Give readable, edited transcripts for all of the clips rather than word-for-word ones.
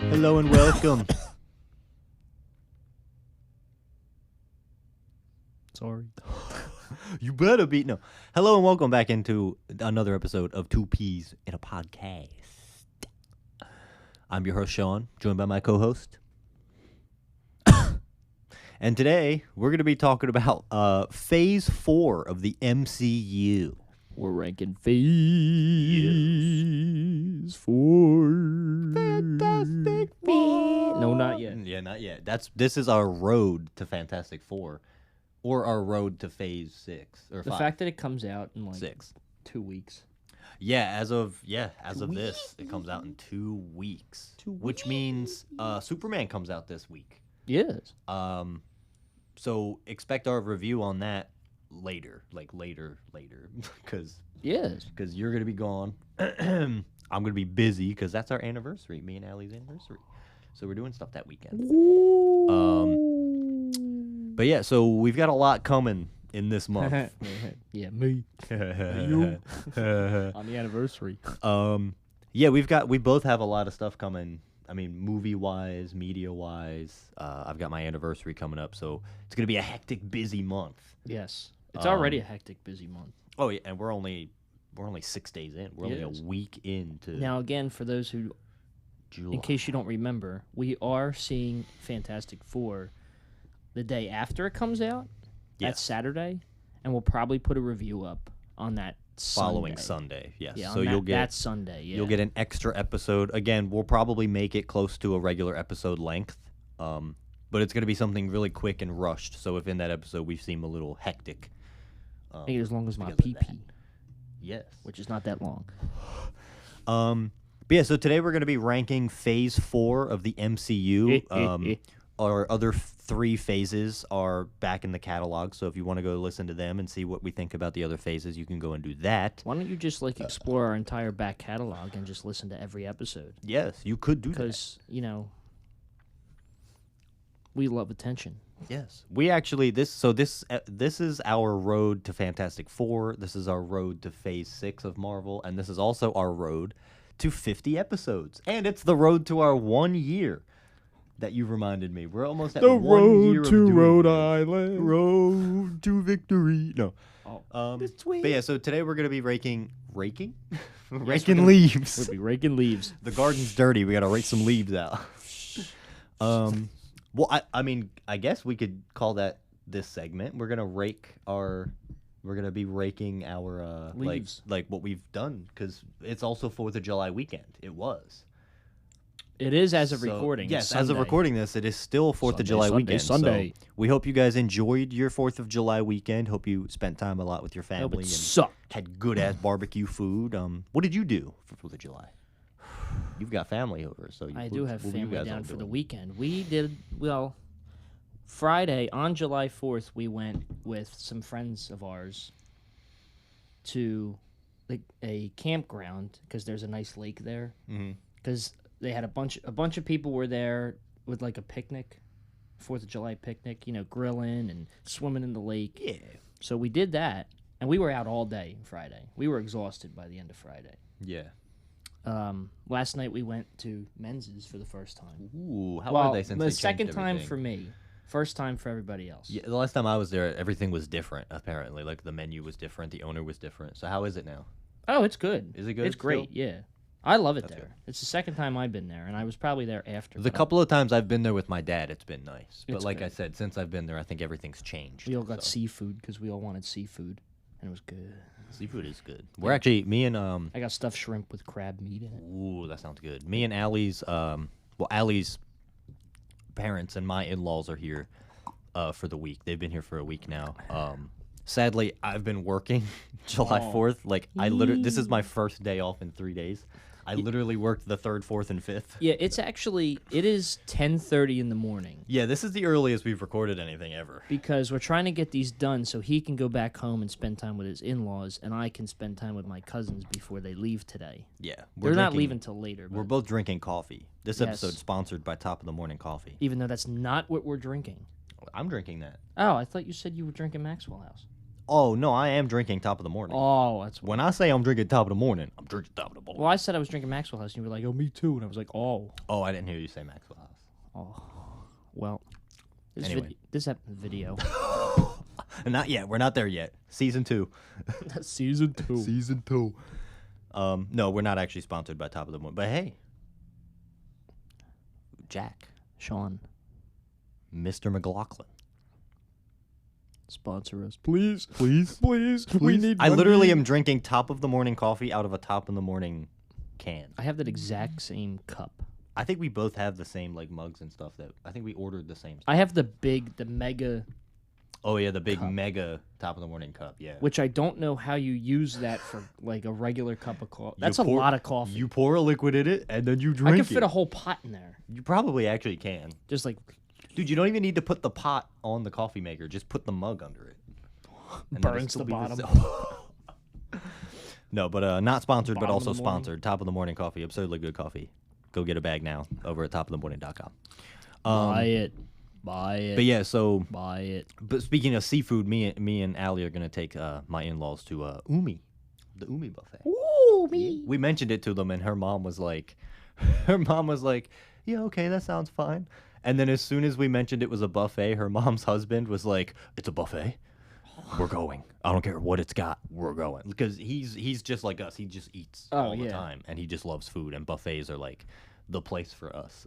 Hello and welcome. Sorry. You better be no. Hello and welcome back into another episode of Two Peas in a Podcast. I'm your host Sean, joined by my co-host. And today we're going to be talking about Phase 4 of the MCU. We're ranking Phase 4. Fantastic Four. No, not yet. Yeah, not yet. This is our road to Fantastic Four, or our road to Phase 6 or The 5. fact that it comes out in like 6. 2 weeks. Yeah, as of this, it comes out in 2 weeks. Which means Superman comes out this week. Yes. So expect our review on that later, because Yes. you're gonna be gone. I'm gonna be busy because that's our anniversary, me and Allie's anniversary. So we're doing stuff that weekend. But yeah, so we've got a lot coming in this month. Yeah, me. You. On the anniversary. Yeah, we both have a lot of stuff coming. I mean, movie-wise, media-wise. I've got my anniversary coming up, so it's gonna be a hectic, busy month. Yes. It's already a hectic, busy month. Oh yeah, and we're only 6 days in. We're only a week into Now, again, for those who, July. in case you don't remember, we are seeing Fantastic Four the day after it comes out. Yes. That's Saturday, and we'll probably put a review up on that Following Sunday. Yes. Yeah, So on you'll get that Sunday. Yeah. you'll get an extra episode. Again, we'll probably make it close to a regular episode length. But it's going to be something really quick and rushed. So if in that episode we seem a little hectic, Make it as long as my because of that. PP, yes. which is not that long. But yeah, so today we're going to be ranking Phase 4 of the MCU. Our other 3 phases are back in the catalog, so if you want to go listen to them and see what we think about the other phases, you can go and do that. Why don't you just explore our entire back catalog and just listen to every episode? Yes, you could do that. Because we love attention. Yes, we actually this is our road to Fantastic Four. This is our road to Phase 6 of Marvel, and this is also our road to 50 episodes. And it's the road to our 1 year that you reminded me. We're almost at 1 year of doing this. Island. Road to victory. No. This way. But yeah, so today we're gonna be raking Yes, raking leaves. We'll be raking leaves. The garden's dirty. We gotta rake some leaves out. Well, I mean, I guess we could call that this segment. We're gonna be raking our Leaves. like what we've done, because it's also 4th of July weekend. It was. It is as of So, recording. Yes, It's as of Sunday. recording this, it is still 4th of Sunday, July Sunday, weekend. Sunday. So we hope you guys enjoyed your 4th of July weekend. Hope you spent time a lot with your I hope family it and sucked. had good ass barbecue food. What did you do for 4th of July? You've got family over, so I do have what were you family guys down all for the doing? weekend. We did, Friday, on July 4th, we went with some friends of ours to a campground because there's a nice lake there. Because they had a bunch of people were there with like a picnic, 4th of July picnic, grilling and swimming in the lake. Yeah. So we did that, and we were out all day Friday. We were exhausted by the end of Friday. Yeah. Last night we went to Menzies for the first time. Ooh, how well, are they since the they second changed time everything? for me, first time for everybody else. Yeah, the last time I was there, everything was different. Apparently, like the menu was different, the owner was different. So how is it now? Oh, it's good. Is it good It's great. still? Yeah, I love it That's there. good. It's the second time I've been there, and I was probably there after. The but couple of times I've been there with my dad, it's been nice. But It's like I good. said, since I've been there, I think everything's changed. we all got so. seafood because we all wanted seafood, and it was good. Seafood is good. We're actually me and I got stuffed shrimp with crab meat in it. Ooh, that sounds good. Me and Allie's Allie's parents and my in-laws are here for the week. They've been here for a week now. Sadly, I've been working July 4th. Like this is my first day off in 3 days. I literally worked the 3rd, 4th, and 5th. Yeah, it is 10:30 in the morning Yeah, this is the earliest we've recorded anything ever. because we're trying to get these done so he can go back home and spend time with his in-laws, and I can spend time with my cousins before they leave today. Yeah, They're not leaving till later. We're But both drinking coffee. This Yes. episode's sponsored by Top of the Morning Coffee. even though that's not what we're drinking. I'm drinking that. Oh, I thought you said you were drinking Maxwell House. Oh no, I am drinking top of the morning. Oh, that's When I say I'm drinking top of the morning, I'm drinking top of the morning. Well, I said I was drinking Maxwell House, and you were like, "Oh, me too," and I was like, "Oh, Oh, I didn't hear you say Maxwell House. well." This Anyway. video. Not yet. We're not there yet. Season 2. Season 2. Season 2. No, we're not actually sponsored by Top of the Morning. But hey, Jack, Sean, Mr. McLaughlin. sponsor us, please. Please. We need. I literally am drinking top of the morning coffee out of a top of the morning can. I have that exact same cup. I think we both have the same like mugs and stuff. That I think we ordered the same stuff. I have the mega, Oh yeah, the big cup. mega top of the morning cup. Yeah. which I don't know how you use that for like a regular cup of coffee. That's You a pour- lot of coffee. You pour a liquid in it and then you drink I it. could fit a whole pot in there. You probably actually can. Just like Dude, you don't even need to put the pot on the coffee maker. Just put the mug under it. And then it'll burns still the be bottom. No, but not sponsored, but Bottom of also the morning. sponsored. Top of the morning coffee. Absurdly good coffee. Go get a bag now over at topofthemorning.com. buy it, buy it, But yeah, so buy it. but speaking of seafood, me and Allie are gonna take my in-laws to Umi, the Umi buffet. Ooh, me. We mentioned it to them, and her mom was like, yeah, okay, that sounds fine. And then as soon as we mentioned it was a buffet, her mom's husband was like, it's a buffet. We're going. I don't care what it's got. We're going because he's just like us. He just eats all the time, and he just loves food. And buffets are like the place for us.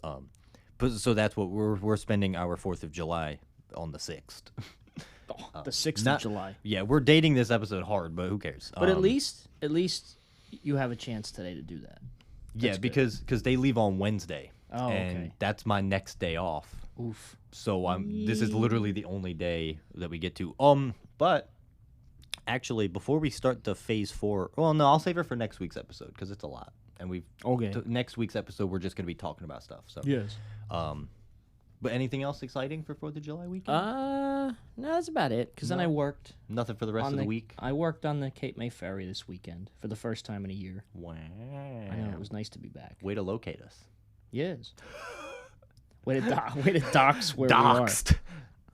But so that's what we're spending our 4th of July on the 6th. The 6th not- of July. Yeah, we're dating this episode hard, but who cares? But at least you have a chance today to do that. yeah, good. because they leave on Wednesday, Oh, and okay. that's my next day off. Oof. So this is literally the only day that we get to. But actually, before we start the phase 4, well, no, I'll save it for next week's episode because it's a lot, and Okay. next week's episode we're just gonna be talking about stuff. So Yes. but anything else exciting for 4th of July weekend? No, that's about it. Because then I worked Nothing for the rest on of the week. I worked on the Cape May Ferry this weekend for the first time in a year. Wow. I know, it was nice to be back. Way to locate us. Yes. way to dox where we are. Doxed.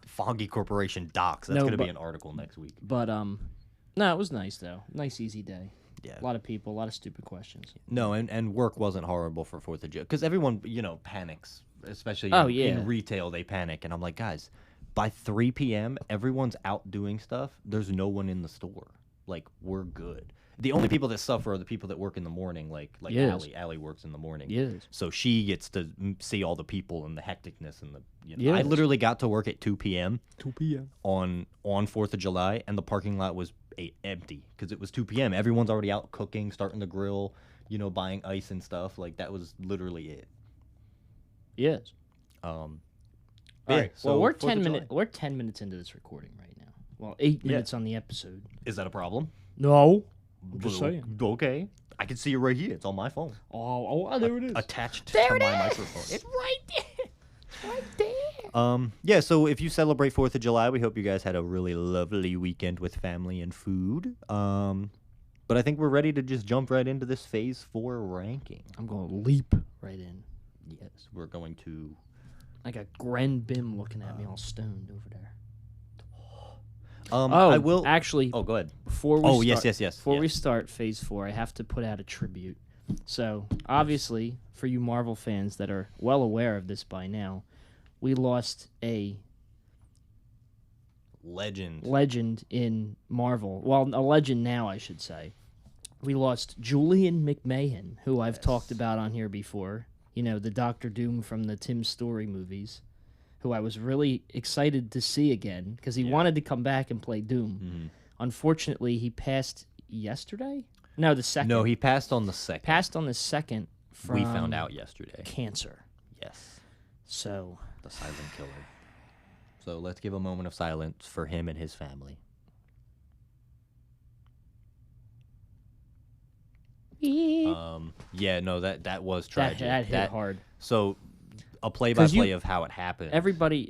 Foggy Corporation docs. That's No, gonna be but- an article next week. But no, it was nice though. Nice easy day. Yeah. A lot of people, a lot of stupid questions. No, and work wasn't horrible for 4th of July because everyone, panics, especially Oh, in, yeah. in retail. They panic, and I'm like, guys, by 3 p.m., everyone's out doing stuff. There's no one in the store. Like, we're good. The only people that suffer are the people that work in the morning, like Yes. Allie. Allie works in the morning. Yes. So she gets to see all the people and the hecticness and the. I Yes. literally got to work at 2 p.m. 2 p.m. on 4th of July, and the parking lot was empty because it was 2 p.m. Everyone's already out cooking, starting the grill, buying ice and stuff. Like that was literally it. Yes. All Yeah. right. So Well, we're 4th of 10 July. minutes. We're 10 minutes into this recording right now. Well, 8 Yeah. minutes on the episode. Is that a problem? No. I'm just Well, saying. Okay. I can see it right here. It's on my phone. Oh, there it is. Attached There to it my is. microphone. It's right there. It's right there. Yeah, so if you celebrate 4th of July, we hope you guys had a really lovely weekend with family and food. But I think we're ready to just jump right into this phase 4 ranking. I'm going to leap right in. Yes, we're going to. I got Gren Bim looking at me all stoned over there. I will. actually. Oh, go ahead. Before we Oh, start, yes. Before we start phase 4, I have to put out a tribute. So, obviously, for you Marvel fans that are well aware of this by now, we lost a legend in Marvel. Well, a legend now, I should say. We lost Julian McMahon, who I've talked about on here before. The Doctor Doom from the Tim Story movies, who I was really excited to see again because he wanted to come back and play Doom. Mm-hmm. Unfortunately, he passed yesterday. No, the second. No, he passed on the second. passed on the second. From We found out yesterday. cancer. Yes, So the silent killer. So let's give a moment of silence for him and his family. Yeah, no, that was tragic. that hit hard. So, a play-by-play you- of how it happened. Everybody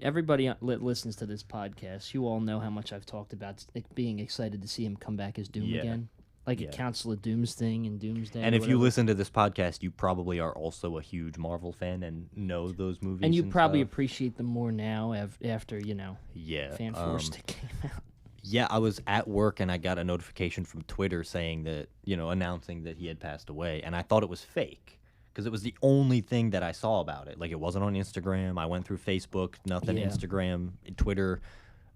listens to this podcast. You all know how much I've talked about being excited to see him come back as Doom Yeah. again, like Yeah. a Council of Dooms thing and Doomsday. and or if you whatever. listen to this podcast, you probably are also a huge Marvel fan and know those movies. and you probably stuff. appreciate them more now after Yeah. Fan Four Stick came out. Yeah, I was at work and I got a notification from Twitter saying that, announcing that he had passed away. And I thought it was fake because it was the only thing that I saw about it. Like, it wasn't on Instagram. I went through Facebook, nothing, Yeah. Instagram, Twitter.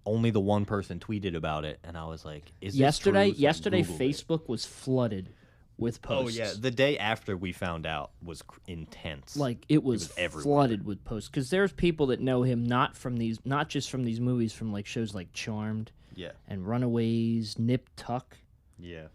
Only the one person tweeted about it. And I was like, is this Yesterday, true? So I yesterday, Googled it. Facebook was flooded with Oh, posts. yeah. The day after we found out was intense. Like it was everywhere. flooded with posts because there's people that know him not just from these movies, from like shows like Charmed Yeah. and Runaways, Nip Tuck. Yeah.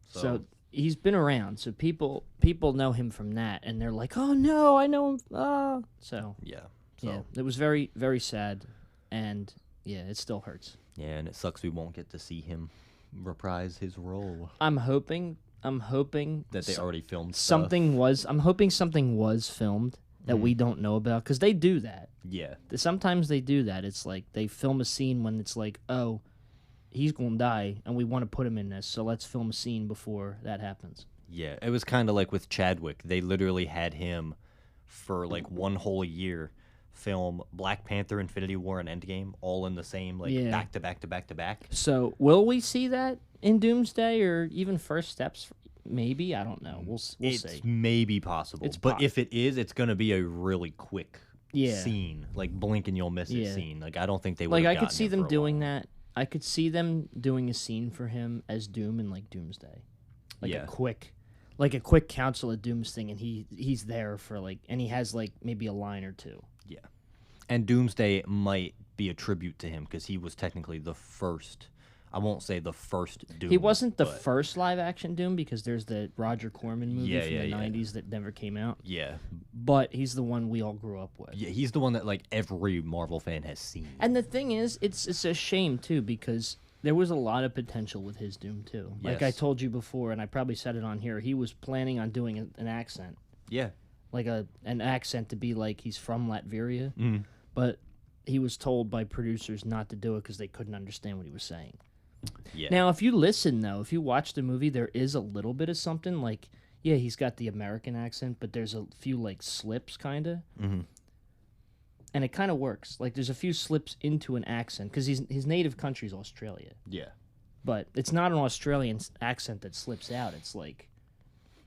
So he's been around. So people know him from that, and they're like, "Oh no, I know him." So yeah. yeah, it was very very sad, and yeah, it still hurts. Yeah, and it sucks we won't get to see him reprise his role. I'm hoping That they already filmed stuff. something was. I'm hoping something was filmed that we don't know about, because they do that. Yeah. Sometimes they do that. It's like they film a scene when it's like, oh, he's gonna die, and we want to put him in this, so let's film a scene before that happens. Yeah, it was kind of like with Chadwick. They literally had him for like one whole year film Black Panther, Infinity War, and Endgame all in the same Yeah. back to back to back to back. So will we see that in Doomsday, or even First Steps? Maybe, I don't know. We'll It's see. maybe possible, It's but if it is, it's gonna be a really quick Yeah. scene, like blink and you'll miss it Yeah. scene. Like I don't think they would. Like I could see them doing that. I could see them doing a scene for him as Doom in like Doomsday, like Yeah. a quick Council of Dooms thing, and he's there for like, and he has like maybe a line or two. Yeah, and Doomsday might be a tribute to him because he was technically the first. I won't say the first Doom. He wasn't the but- first live action Doom, because there's the Roger Corman movie from the yeah. 90s that never came out. Yeah, But he's the one we all grew up with. yeah, he's the one that like every Marvel fan has seen. And the thing is, it's a shame too, because there was a lot of potential with his Doom too. Like I Yes. told you before, and I probably said it on here, he was planning on doing an accent, Yeah, like an accent to be like he's from Latveria, Mhm. but he was told by producers not to do it because they couldn't understand what he was saying. yeah. Now, if you listen, though, if you watch the movie, there is a little bit of something. Like, yeah, he's got the American accent, but there's a few, like, slips, kind of. Mm-hmm. And it kind of works. Like, there's a few slips into an accent, because his native country is Australia. Yeah, But it's not an Australian accent that slips out. It's, like,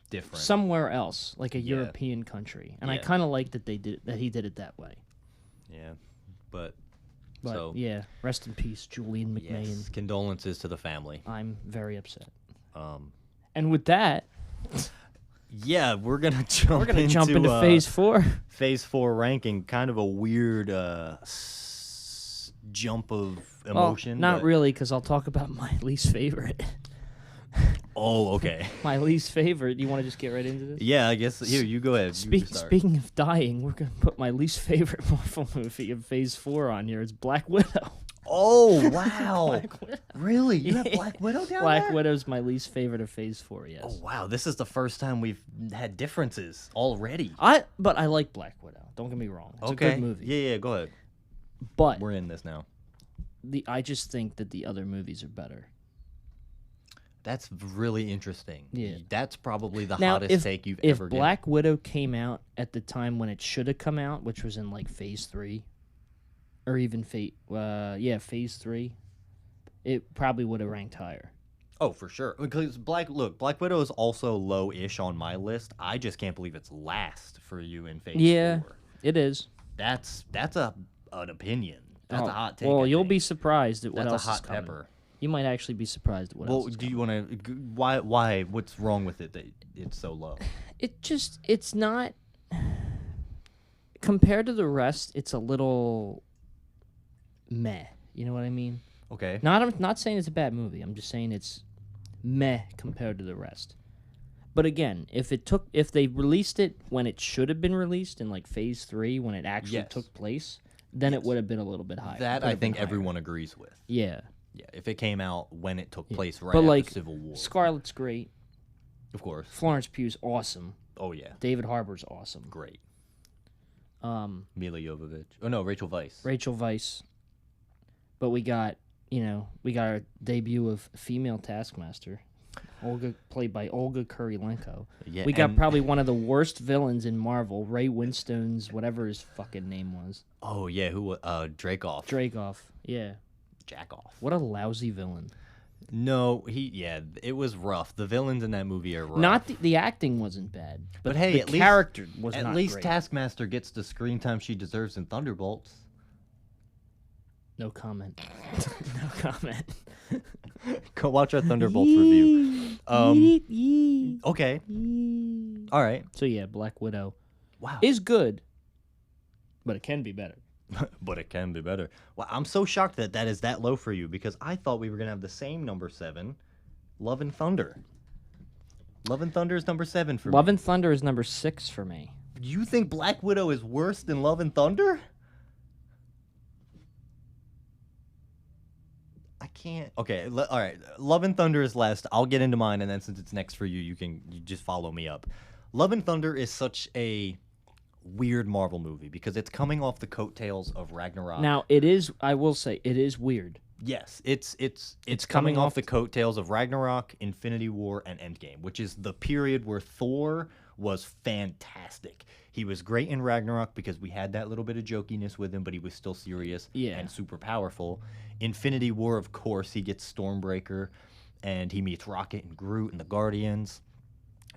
different. somewhere else, like a Yeah. European country. And I Yeah. kind of like that he did it that way. Yeah, but But, so yeah, rest in peace, Julian McMahon. yes, condolences to the family. I'm very upset. Um, And with that, yeah, we're gonna jump. jump into Phase 4. Phase 4 ranking. Kind of a weird jump of emotion. Well, not but- really, because I'll talk about my least favorite. Oh, okay. My least favorite. You want to just get right into this? Yeah, I guess here you go ahead. You start. Speaking of dying, we're gonna put my least favorite Marvel movie of Phase 4 on here. It's Black Widow. Oh wow! Black Widow. Really? You have Black Widow down Black there? Widow's my least favorite of Phase 4. Yes. Oh wow! This is the first time we've had differences already. But I like Black Widow. Don't get me wrong. It's Okay. a good movie. Yeah, go ahead. But We're in this now. I just think that the other movies are better. That's really interesting. Yeah. That's probably the Now, hottest take you've if ever given. Black Widow came out at the time when it should have come out, which was in like Phase 3, or even Phase 3, it probably would have ranked higher. Oh, for sure. Because Black Widow is also low-ish on my list. I just can't believe it's last for you in Phase 4. It is. That's an opinion. That's a hot take. Well, I you'll think. be surprised at what That's else a hot is coming. pepper. You might actually be surprised at what Well, else is do coming. you want to? Why? What's wrong with it that it's so low? It's not compared to the rest. It's a little meh. You know what I mean? Okay. I'm not saying it's a bad movie. I'm just saying it's meh compared to the rest. But again, if they released it when it should have been released in like Phase 3 when it actually Yes. took place, then it would have been a little bit higher. That Would I have been think higher. everyone agrees with. Yeah. Yeah, if it came out when it took place right But after like Civil War, Scarlett's great. of course. Florence Pugh's awesome. Oh yeah, David Harbour's awesome. great. Mila Jovovich. Oh no, Rachel Weisz. Rachel Weisz. But we got our debut of female Taskmaster, played by Olga Kurylenko. Yeah, We got and- probably one of the worst villains in Marvel, Ray Winstone's whatever his fucking name was. Oh yeah, who? Dracoff. Dragoff. Yeah. jack off. What a lousy villain. No, it was rough. The villains in that movie are rough. Not the acting wasn't bad, but hey, the at least- character was At not least great. Taskmaster gets the screen time she deserves in Thunderbolts. No comment. No comment. Go watch our Thunderbolts review. Okay. All right. So yeah, Black Widow Wow. is good, but it can be better. But it can be better. Well, I'm so shocked that is that low for you because I thought we were gonna have the same number 7, Love and Thunder. Love and Thunder is number 7 for me. Love and Thunder is number 6 for me. You think Black Widow is worse than Love and Thunder? I can't. Okay, all right. Love and Thunder is last. I'll get into mine, and then since it's next for you, you just follow me up. Love and Thunder is such a weird Marvel movie because it's coming off the coattails of Ragnarok. Now it is. I will say it is weird. Yes, it's coming off the coattails of Ragnarok, Infinity War, and Endgame, which is the period where Thor was fantastic. He was great in Ragnarok because we had that little bit of jokiness with him, but he was still serious and super powerful. Infinity War, of course, he gets Stormbreaker, and he meets Rocket and Groot and the Guardians.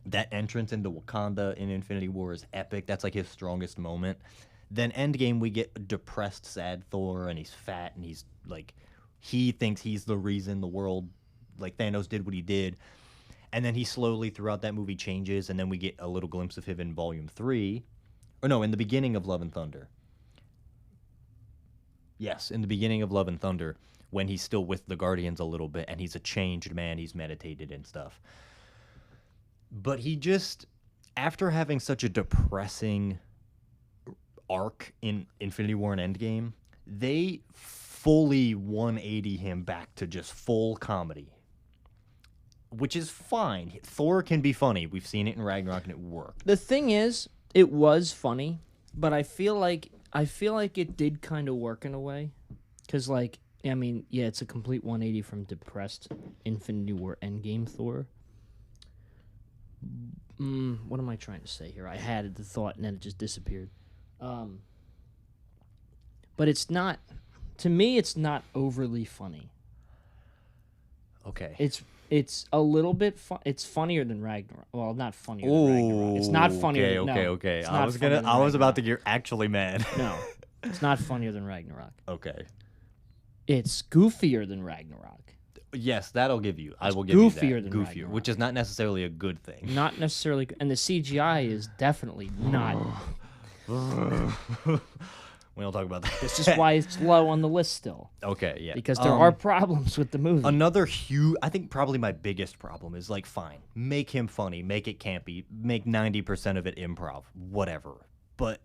That entrance into Wakanda in Infinity War is epic. That's like his strongest moment. Then Endgame, we get depressed, sad Thor, and he's fat, and he's like, he thinks he's the reason the world, like Thanos did what he did. And then he slowly, throughout that movie, changes, and then we get a little glimpse of him in Volume 3. Or no, in the beginning of Love and Thunder. Yes, in the beginning of Love and Thunder, when he's still with the Guardians a little bit, and he's a changed man, he's meditated and stuff. But he just, after having such a depressing arc in Infinity War and Endgame, they fully 180 him back to just full comedy. Which is fine. Thor can be funny. We've seen it in Ragnarok and it worked. The thing is, it was funny, but I feel like it did kind of work in a way, because like, I mean, yeah, it's a complete 180 from depressed Infinity War Endgame Thor. What am I trying to say here? I had the thought and then it just disappeared. But it's not, to me, it's not overly funny. Okay. It's a little bit it's funnier than Ragnarok. Well, not funnier than Ragnarok. It's not funnier. Okay. It's I not was funnier than about to Ragnarok. get actually mad. No, it's not funnier than Ragnarok. Okay. It's goofier than Ragnarok. Yes, that'll give you. I will give you that. Goofier than Goofier, Ragnarok. which is not necessarily a good thing. Not necessarily, and the CGI is definitely not. We don't talk about that. This is why it's low on the list still, Okay, yeah. because there are problems with the movie. Another huge, I think probably my biggest problem is like, fine, make him funny, make it campy, make 90% of it improv, whatever. But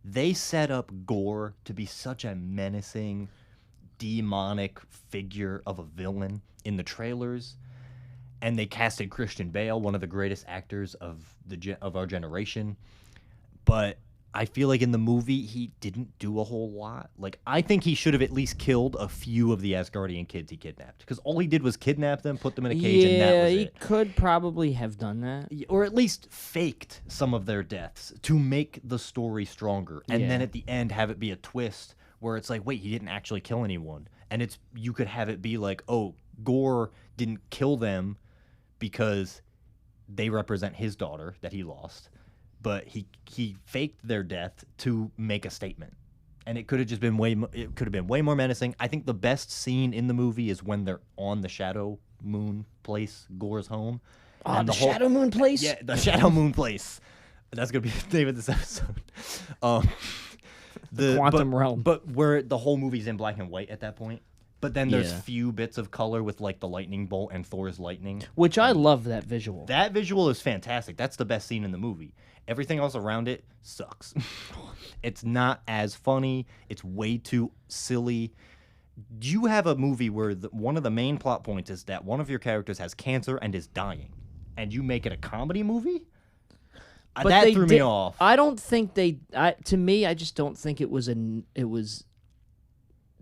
they set up Gore to be such a menacing, demonic figure of a villain in the trailers, and they casted Christian Bale, one of the greatest actors of our generation. But I feel like in the movie, he didn't do a whole lot. Like, I think he should have at least killed a few of the Asgardian kids he kidnapped. Because all he did was kidnap them, put them in a cage, and that was he it. could probably have done that. Or at least faked some of their deaths to make the story stronger. And then Yeah. at the end, have it be a twist where it's like, wait, he didn't actually kill anyone. And you could have it be like, oh, Gore didn't kill them because they represent his daughter that he lost. But he faked their death to make a statement, and it could have just been it could have been way more menacing. I think the best scene in the movie is when they're on the Shadow Moon place, Gore's home. Oh, and the whole- Shadow Moon place? Yeah, the Shadow Moon place. That's gonna be the name of this episode. The Quantum Realm. but where the whole movie's in black and white at that point. But then there's Yeah. few bits of color with like the lightning bolt and Thor's lightning. Which I love that visual. That visual is fantastic. That's the best scene in the movie. Everything else around it sucks. It's not as funny. It's way too silly. You have a movie where one of the main plot points is that one of your characters has cancer and is dying, and you make it a comedy movie? But That they threw me did- off. I don't think to me, I just don't think it was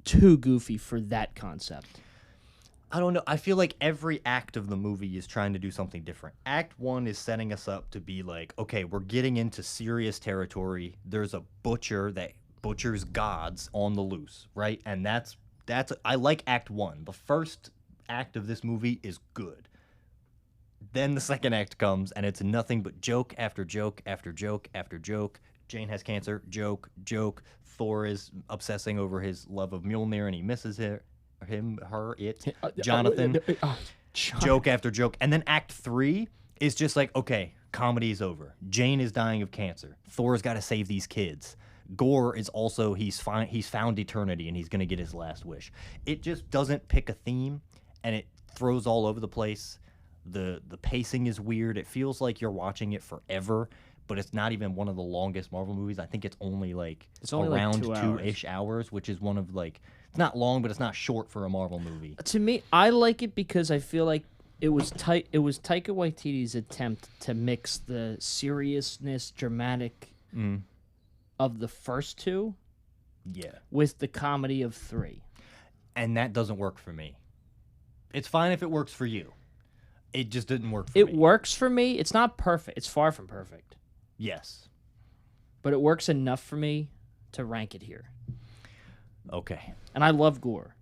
too goofy for that concept. I don't know. I feel like every act of the movie is trying to do something different. Act 1 is setting us up to be like, okay, we're getting into serious territory. There's a butcher that butchers gods on the loose, right? And that's I like Act 1. The first act of this movie is good. Then the second act comes, and it's nothing but joke after joke after joke after joke. Jane has cancer, joke, joke. Thor is obsessing over his love of Mjolnir, and he misses her. Jonathan. Joke after joke. And then Act 3 is just like, okay, comedy's over. Jane is dying of cancer. Thor's got to save these kids. Gore is also, he's found eternity, and he's going to get his last wish. It just doesn't pick a theme, and it throws all over the place. The pacing is weird. It feels like you're watching it forever, but it's not even one of the longest Marvel movies. I think it's only around like 2-ish hours, which is one of it's not long, but it's not short for a Marvel movie. To me, I like it because I feel like it was Taika Waititi's attempt to mix the seriousness, dramatic of the first two, with the comedy of 3, and that doesn't work for me. It's fine if it works for you. It just didn't work for me. It works for me. It's not perfect. It's far from perfect. Yes. But it works enough for me to rank it here. Okay. And I love Gore.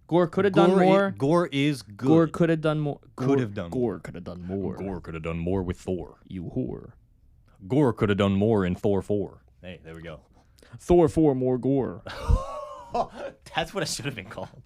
Gore could have done more. Gore is good. Gore could have done more. Could have done Gore could have done more. Gore could have done more with Thor. You whore. Gore could have done more in Thor 4. Hey, there we go. Thor 4, more gore. That's what it should have been called.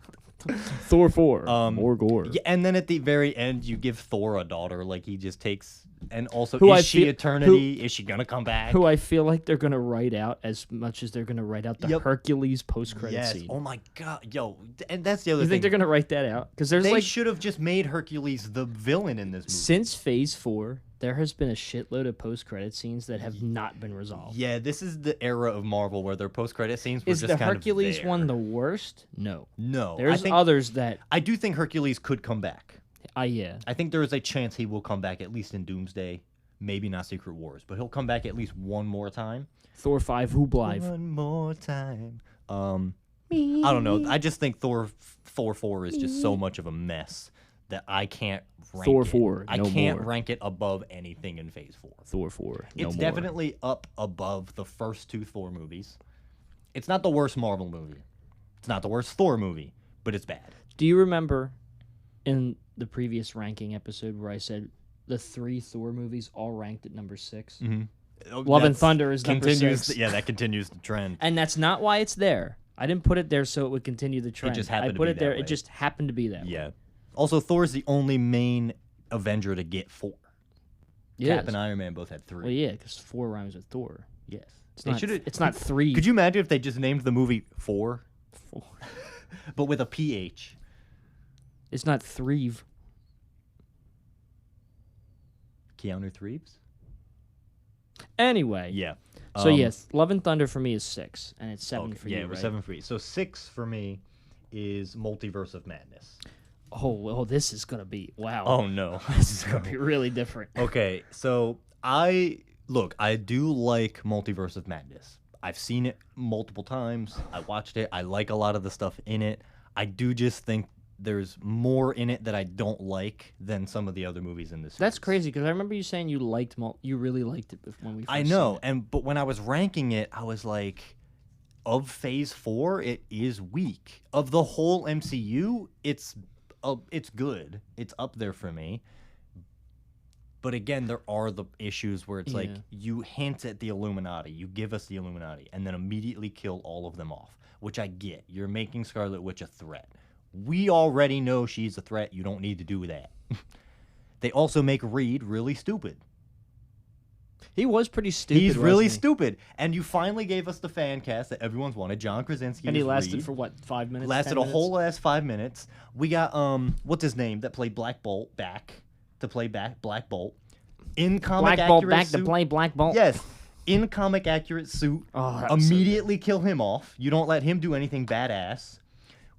Thor 4, more gore. Yeah, and then at the very end, you give Thor a daughter. Like, he just takes... And also, Who is I she feel- eternity? Is she going to come back? Who I feel like they're going to write out as much as they're going to write out the Yep. Hercules post-credit Yes. scene. Oh, my God. Yo, and that's the other You thing. think they're going to write that out? Because there's They should have just made Hercules the villain in this movie. since Phase 4, there has been a shitload of post-credit scenes that have not been resolved. Yeah, this is the era of Marvel where their post-credit scenes were Is just the kind Hercules of there. one the worst? No. No. There's others that... I do think Hercules could come back. yeah. I think there is a chance he will come back, at least in Doomsday. Maybe not Secret Wars, but he'll come back at least one more time. Thor 5, Who Blive. One more time. I don't know. I just think Thor 4 is just so much of a mess that I can't rank Thor it. 4, I no can't more. rank it above anything in Phase 4. Thor 4, no It's more. definitely up above the first 2 Thor movies. It's not the worst Marvel movie. It's not the worst Thor movie, but it's bad. Do you remember in the previous ranking episode where I said the 3 Thor movies all ranked at number 6? Love and Thunder is number 6. Yeah, that continues the trend. And that's not why it's there. I didn't put it there so it would continue the trend. just happened I to put be it there. that way. It just happened to be that way. Yeah. Also, Thor's the only main Avenger to get 4. Yes. Cap and Iron Man both had 3. Well, yeah, because 4 rhymes with Thor. Yes. It's not 3. Could you imagine if they just named the movie 4? But with a PH. It's not Threve. Keanu Reeves? Anyway. Yeah. So, yes, Love and Thunder for me is 6, and it's 7 for you, Yeah, it was right? 7 for you. So 6 for me is Multiverse of Madness. Oh, this is going to be... Wow. Oh, no. This is going to be really different. Okay, so I do like Multiverse of Madness. I've seen it multiple times. I watched it. I like a lot of the stuff in it. I do just think there's more in it that I don't like than some of the other movies in this series. That's crazy, because I remember you saying you really liked it when we first I know, seen it. but when I was ranking it, I was like, of Phase 4, it is weak. Of the whole MCU, it's good. It's up there for me. But again, there are the issues where it's like, you hint at the Illuminati, you give us the Illuminati, and then immediately kill all of them off, which I get. You're making Scarlet Witch a threat. We already know she's a threat. You don't need to do that. They also make Reed really stupid. He was pretty stupid. He's really wasn't he? stupid. And you finally gave us the fan cast that everyone's wanted. John Krasinski And he as lasted Reed. for what, 5 minutes? Lasted 10 a minutes? whole last 5 minutes. We got what's his name that played Black Bolt back to play Black Bolt in comic Black Bolt accurate back suit. to play Black Bolt. Yes, in comic accurate suit. Oh, that was so Immediately kill him off. You don't let him do anything badass.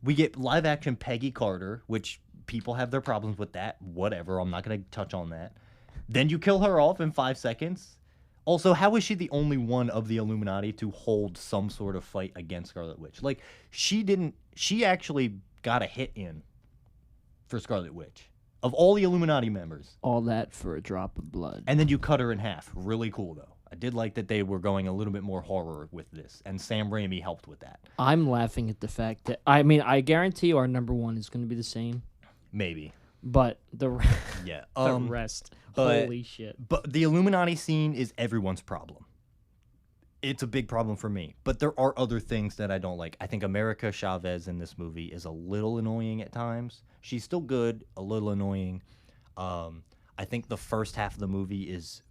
We get live action Peggy Carter, which people have their problems with that. Whatever, I'm not gonna touch on that. Then you kill her off in 5 seconds. Also, how is she the only one of the Illuminati to hold some sort of fight against Scarlet Witch? Like, she actually got a hit in for Scarlet Witch. Of all the Illuminati members. All that for a drop of blood. And then you cut her in half. Really cool, though. I did like that they were going a little bit more horror with this, and Sam Raimi helped with that. I'm laughing at the fact that I guarantee you our number one is going to be the same, Maybe. but Yeah. the rest, but- holy shit. But the Illuminati scene is everyone's problem. It's a big problem for me. But there are other things that I don't like. I think America Chavez in this movie is a little annoying at times. She's still good, a little annoying. I think the first half of the movie is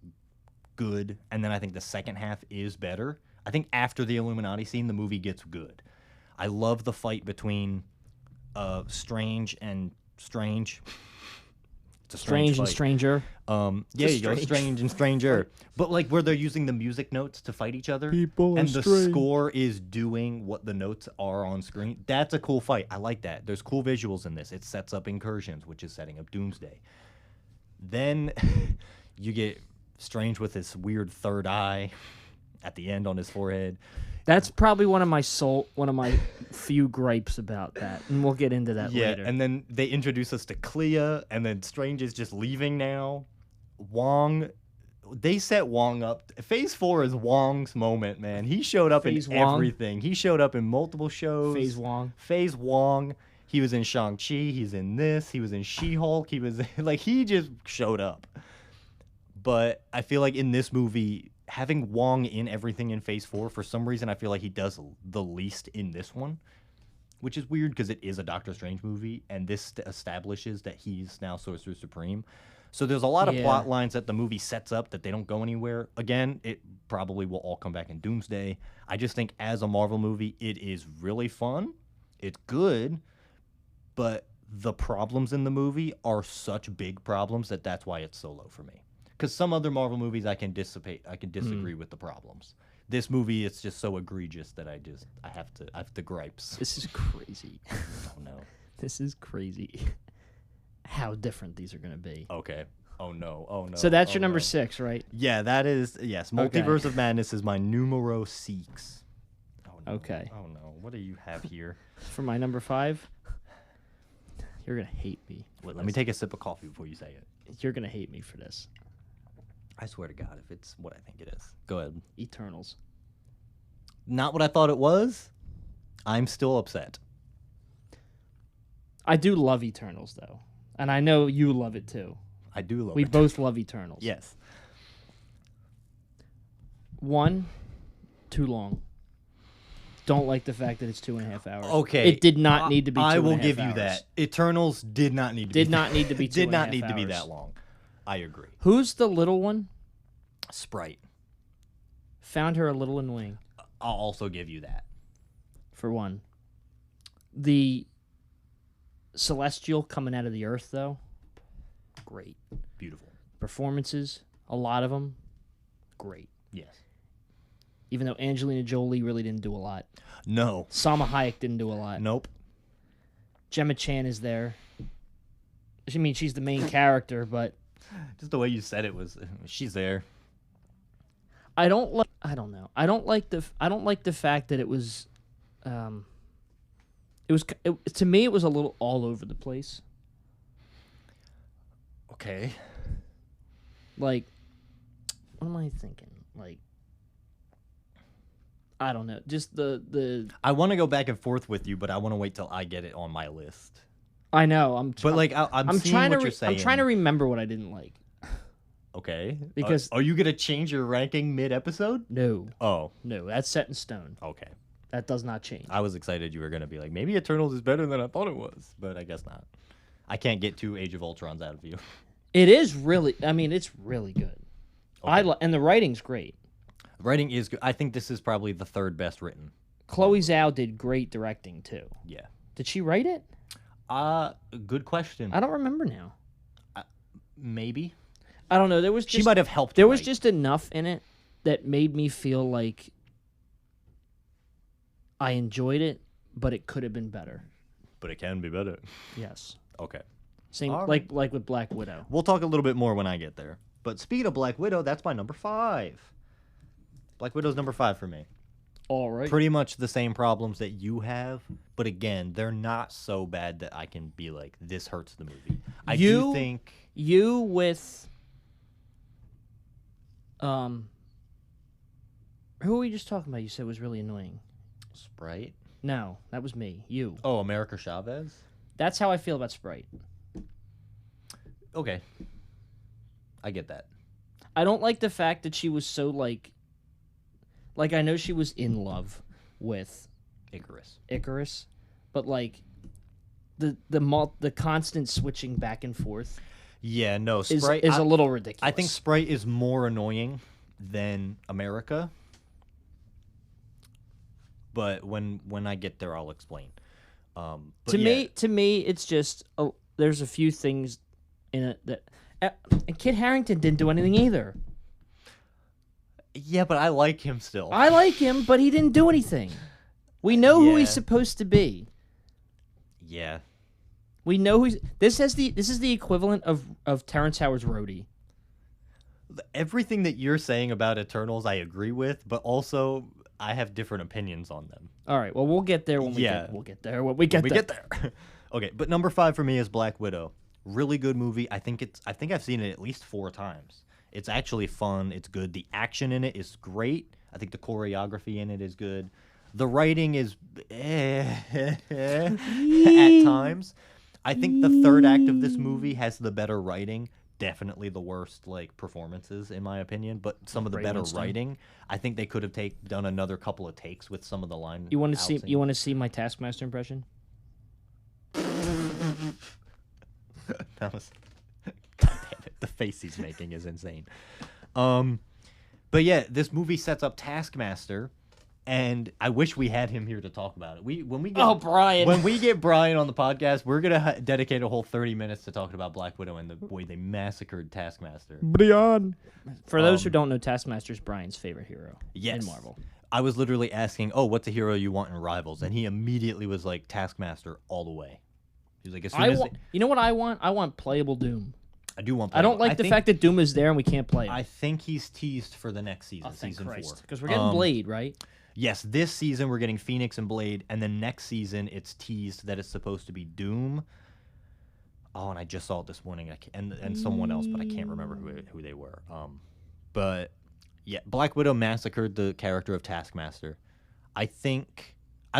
good, and then I think the second half is better. I think after the Illuminati scene, the movie gets good. I love the fight between Strange and Strange. It's a Strange and fight. Stranger. Yeah, you go, strange Strange and Stranger. But like where they're using the music notes to fight each other, People are and the strange. score is doing what the notes are on screen. That's a cool fight. I like that. There's cool visuals in this. It sets up Incursions, which is setting up Doomsday. Then you get Strange with this weird third eye at the end on his forehead. That's probably one of my few gripes about that, and we'll get into that Yeah, later. and then they introduce us to Clea, and then Strange is just leaving now. Wong, they set Wong up. Phase 4 is Wong's moment, man. He showed up Phase in Wong. everything. He showed up in multiple shows. Phase Wong. Phase Wong. He was in Shang-Chi. He's in this. He was in She-Hulk. He was like, he just showed up. But I feel like in this movie, having Wong in everything in Phase 4, for some reason, I feel like he does the least in this one, which is weird because it is a Doctor Strange movie, and this establishes that he's now Sorcerer Supreme. So there's a lot of Yeah. plot lines that the movie sets up that they don't go anywhere. Again, it probably will all come back in Doomsday. I just think as a Marvel movie, it is really fun. It's good, but the problems in the movie are such big problems that that's why it's so low for me. Because some other Marvel movies I can disagree with the problems. This movie, it's just so egregious that I have the gripes. This is crazy. Oh no. This is crazy. How different these are going to be. Okay. Oh no. Oh no. So that's Oh, your number no. 6, right? Yeah, that is, yes. Okay. Multiverse of Madness is my numero 6. Oh no. Okay. Oh no. What do you have here? For my number 5, you're going to hate me. Wait, let me take a sip of coffee before you say it. You're going to hate me for this. I swear to God, if it's what I think it is. Go ahead. Eternals. Not what I thought it was. I'm still upset. I do love Eternals, though. And I know you love it, too. I do love We it. both love Eternals. Yes. 1, too long. Don't like the fact that it's 2.5 hours. Okay. It did not need to be 2.5 hours. I will give you that. Eternals did not need to Did be not need to be did not 2.5 need to be hours. that long. I agree. Who's the little one? Sprite. Found her a little annoying, I'll also give you that. for one. The Celestial coming out of the earth, though, great. Beautiful. Performances, a lot of them, great. Yes. Even though Angelina Jolie really didn't do a lot. No. Salma Hayek didn't do a lot. Nope. Gemma Chan is there. I mean, she's the main character, but Just the way you said it was, she's there. I don't know. I don't like the fact that it was to me it was a little all over the place. Okay. Like, what am I thinking? Like, I don't know. Just the I want to go back and forth with you, but I want to wait till I get it on my list. I know. But like, I'm seeing trying what to you're saying. I'm trying to remember what I didn't like. Okay. Because- are you gonna change your ranking mid-episode? No, Oh. that's set in stone. Okay. That does not change. I was excited you were gonna be like, maybe Eternals is better than I thought it was, but I guess not. I can't get 2 Age of Ultrons out of you. It is really. I mean, it's really good. Okay. And the writing's great. Writing is good. I think this is probably the 3rd best written. Chloe Zhao did great directing too. Yeah. Did she write it? Good question. I don't remember now. Maybe. I don't know. There was just, She might have helped. There was write. just enough in it that made me feel like I enjoyed it, but it could have been better. But it can be better. Yes. Okay. Same All like with Black Widow. We'll talk a little bit more when I get there. But speaking of Black Widow, that's my number 5. Black Widow's number 5 for me. All right. Pretty much the same problems that you have, but again, they're not so bad that I can be like, this hurts the movie. I do think You with Who were we just talking about? You said was really annoying. Sprite. No, that was me. You. Oh, America Chavez. That's how I feel about Sprite. Okay, I get that. I don't like the fact that she was so like I know she was in love with Icarus, but like the constant switching back and forth Yeah, no, is Sprite a little ridiculous. I think Sprite is more annoying than America. But when I get there, I'll explain. But to me, it's just there's a few things in it that and Kit Harington didn't do anything either. yeah, but I like him still. I like him, but he didn't do anything. We know who he's Yeah. supposed to be. Yeah, We know who's this is the equivalent of Terrence Howard's Rhodey. everything that you're saying about Eternals, I agree with, but also I have different opinions on them. All right, well we'll get there when we Yeah. get we'll get there when we get We there. get there. Okay, but number 5 for me is Black Widow. Really good movie. I think I've seen it at least 4 times. It's actually fun. It's good. The action in it is great. I think the choreography in it is good. The writing is at times. I think the third act of this movie has the better writing. Definitely the worst performances in my opinion, but some of the Ray better Winstone. writing. I think they could have done another couple of takes with some of the line. You want to see outs. you want to see my Taskmaster impression? That was God damn it. The face he's making is insane. But yeah, this movie sets up Taskmaster, and I wish we had him here to talk about it. When we get Brian. when we get Brian on the podcast, we're gonna dedicate a whole 30 minutes to talking about Black Widow and the way they massacred Taskmaster. Brian. For those who don't know, Taskmaster's Brian's favorite hero Yes. in Marvel. I was literally asking, "Oh, what's a hero you want in Rivals?" And he immediately was like, "Taskmaster all the way." He's like, "As soon as You know what I want? I want playable Doom. I do want." I don't like the fact that Doom is there and we can't play him. I think he's teased for the next season, Thank season 4. Because we're getting Blade, right? Yes, this season we're getting Phoenix and Blade, and then next season it's teased that it's supposed to be Doom. Oh, and I just saw it this morning, and someone else, but I can't remember who they were. But yeah, Black Widow massacred the character of Taskmaster. I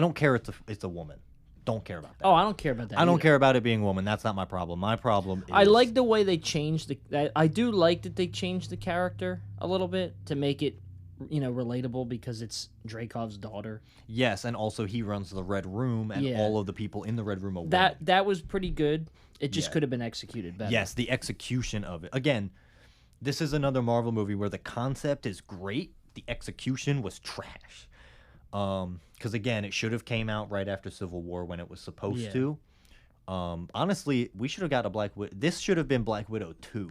don't care if it's a woman. Don't care about that. Oh, I don't care about that. I don't either. care about it being a woman. That's not my problem. My problem is I like the way they changed I do like that they changed the character a little bit to make it, relatable because it's Dreykov's daughter. Yes, and also he runs the Red Room, and Yeah. all of the people in the Red Room are women. That was pretty good. It just Yeah. could have been executed better. Yes, the execution of it. Again, this is another Marvel movie where the concept is great, the execution was trash. Because again, it should have came out right after Civil War when it was supposed Yeah. to. Honestly, we should have got a Black Widow. This should have been Black Widow 2.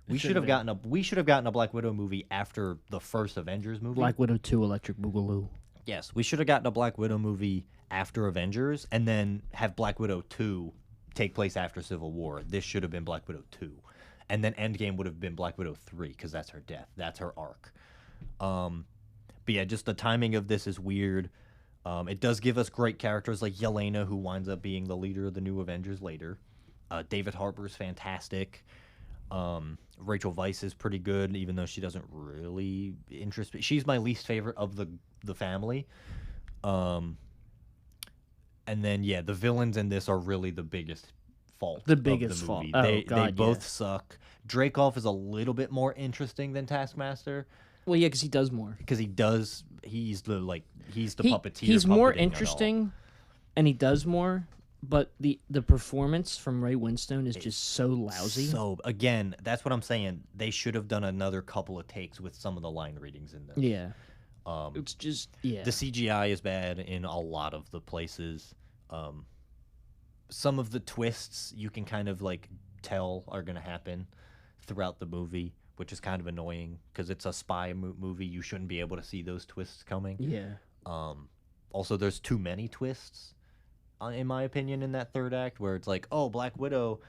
We should have gotten a Black Widow movie after the first Avengers movie. Black Widow 2 Electric Boogaloo. Yes, we should have gotten a Black Widow movie after Avengers, and then have Black Widow 2 take place after Civil War. This should have been Black Widow 2. And then Endgame would have been Black Widow 3, because that's her death. That's her arc. But yeah, just the timing of this is weird. It does give us great characters like Yelena, who winds up being the leader of the new Avengers later. David Harbour's fantastic. Rachel Weisz is pretty good, even though she doesn't really interest me. She's my least favorite of the family. And then yeah, the villains in this are really the biggest fault. The of biggest the fault. movie. Oh, They God, both yeah. suck. Dreykov is a little bit more interesting than Taskmaster Well, yeah, because he does more. because he's the puppeteer. He's more puppeting it all. interesting, and he does more. But the performance from Ray Winstone is just so lousy. So again, that's what I'm saying. They should have done another couple of takes with some of the line readings in this. Yeah. It's just The CGI is bad in a lot of the places. Some of the twists you can kind of like tell are going to happen throughout the movie, which is kind of annoying because it's a spy movie. You shouldn't be able to see those twists coming. yeah. Also, there's too many twists, in my opinion, in that third act, where it's like, oh, Black Widow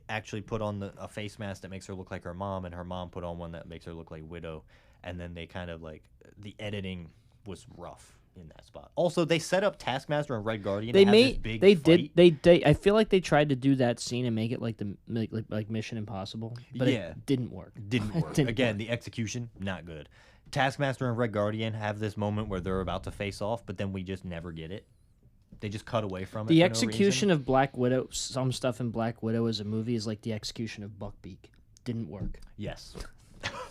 actually put on a face mask that makes her look like her mom, and her mom put on one that makes her look like Widow, and then they kind of like the editing was rough in that spot. Also, they set up Taskmaster and Red Guardian. They to have this made big they fight. did they I feel like they tried to do that scene and make it like like Mission Impossible, but Yeah. it didn't work. Didn't work. Didn't Again, work. the execution not good. Taskmaster and Red Guardian have this moment where they're about to face off, but then we just never get it. They just cut away from it. The for execution no of Black Widow, some stuff in Black Widow as a movie is like the execution of Buckbeak. Didn't work. Yes.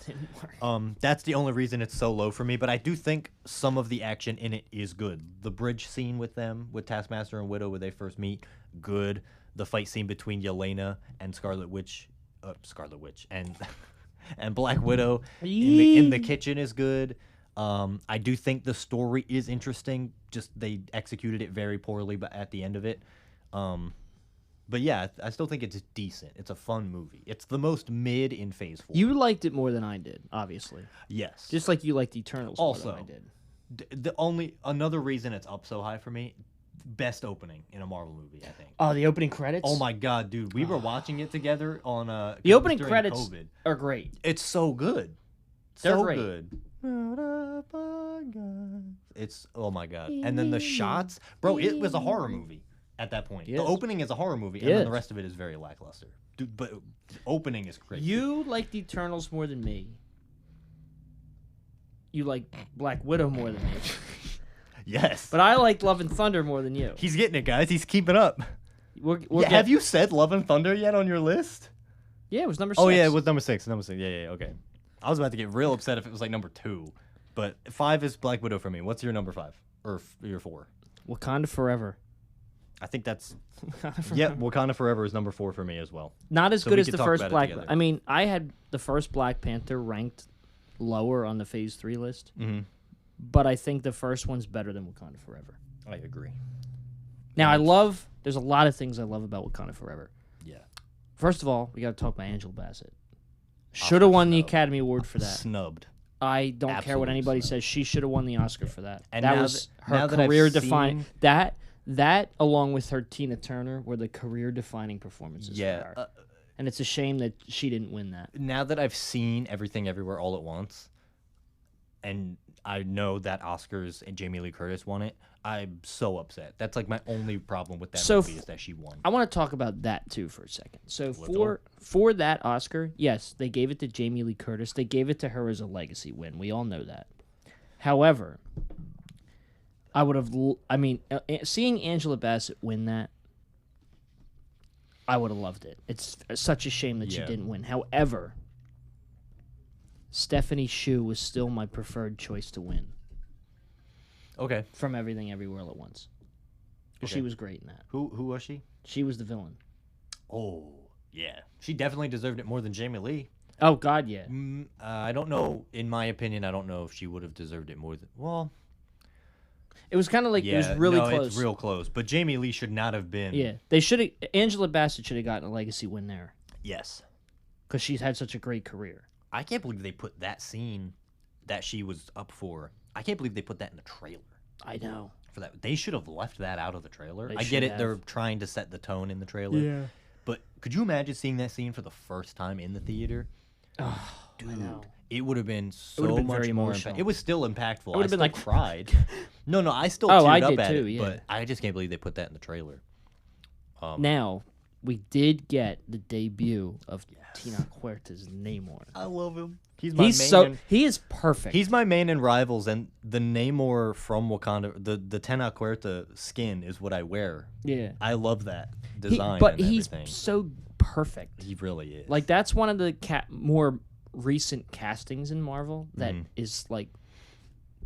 Didn't work. That's the only reason it's so low for me, but I do think some of the action in it is good. The bridge scene with them, with Taskmaster and Widow, where they first meet, good. The fight scene between Yelena and Scarlet Witch, and and Black Widow in the kitchen is good. I do think the story is interesting. Just they executed it very poorly, but at the end of it, but yeah, I still think it's decent. It's a fun movie. It's the most mid in Phase 4. You liked it more than I did, obviously. Yes. Just like you liked Eternals Also, more than I did. The only another reason it's up so high for me, best opening in a Marvel movie, I think. Oh, the opening credits? Oh my god, dude, we were watching it together on The opening during credits COVID. are great. It's so good. They're So great. good. It's oh my god. And then the shots, bro, it was a horror movie at that point. Yes. The opening is a horror movie, and Yes. then the rest of it is very lackluster. Dude, but the opening is great. You liked Eternals more than me. You like Black Widow more than me. Yes. But I liked Love and Thunder more than you. He's getting it, guys. He's keeping up. We're Have you said Love and Thunder yet on your list? Yeah, it was number 6. Oh yeah, it was number 6. Number 6. Yeah, okay. I was about to get real upset if it was like number 2, but 5 is Black Widow for me. What's your number 5 or your 4? Wakanda Forever. I think that's Wakanda Forever is number 4 for me as well. Not as So good we as could the talk first about it Black. together. I mean, I had the first Black Panther ranked lower on the Phase 3 list, but I think the first one's better than Wakanda Forever. I agree. Now, there's a lot of things I love about Wakanda Forever. Yeah. First of all, we got to talk about Angela Bassett. Should have won the snub. Academy Award for that. Snubbed. I don't care what Absolute anybody snub. says. She should have won the Oscar for that. And that now was now her that I've career defining. seen- That along with her Tina Turner were the career defining performances for Yeah. her. And it's a shame that she didn't win that. Now that I've seen Everything Everywhere All at Once, and I know that Oscars and Jamie Lee Curtis won it, I'm so upset. That's like my only problem with that So movie is that she won. I want to talk about that too for a second. So Little. for that Oscar, yes, they gave it to Jamie Lee Curtis. They gave it to her as a legacy win. We all know that. However, I would have. Seeing Angela Bassett win that, I would have loved it. It's such a shame that she Yeah. didn't win. However, Stephanie Hsu was still my preferred choice to win Okay. from Everything Everywhere All at Once. 'Cause Okay. she was great in that. Who was she? She was the villain. Oh, yeah. She definitely deserved it more than Jamie Lee. Oh God, yeah. I don't know. In my opinion, I don't know if she would have deserved it more than. Well, It was kind of like yeah, it was really no, close. It's real close. But Jamie Lee should not have been. Yeah, they should have. Angela Bassett should have gotten a legacy win there Yes. because she's had such a great career. I can't believe they put that scene that she was up for. I can't believe they put that in the trailer. I know. For that, they should have left that out of the trailer. They I should get it; have. they're trying to set the tone in the trailer. But could you imagine seeing that scene for the first time in the theater? Oh, Dude, I know. it would have been so would've been much very more. emotional. It was still impactful. I would've still been like- cried. No, I still Oh, teared I up did at too, it. yeah. But I just can't believe they put that in the trailer. Now we did get the debut of Tina Huerta's Namor. I love him. He's He is perfect. He's my main in Rivals, and the Namor from Wakanda, the Tena Huerta skin is what I wear. yeah. I love that He- design. but and he's everything. so perfect. He really is. Like that's one of the more recent castings in Marvel that is like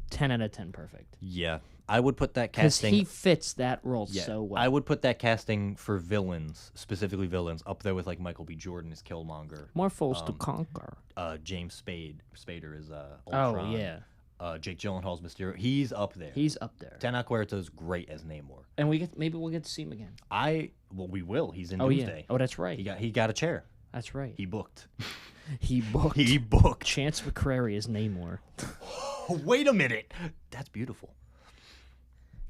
10 out of 10 perfect. yeah, I would put that Because casting. he fits that role yeah, so well. I would put that casting for villains, specifically villains, up there with like Michael B. Jordan as Killmonger. More foes to conquer. James Spader is Ultron. Oh yeah, Jake Gyllenhaal's Mysterio. He's up there. he's up there. Tena Huerta is great as Namor. And maybe we'll get to see him again. We will. He's in Oh Doomsday. yeah. Oh, that's right. He got a chair. That's right. He booked. He booked He booked. Chance McCrary as Namor. Wait a minute. That's beautiful.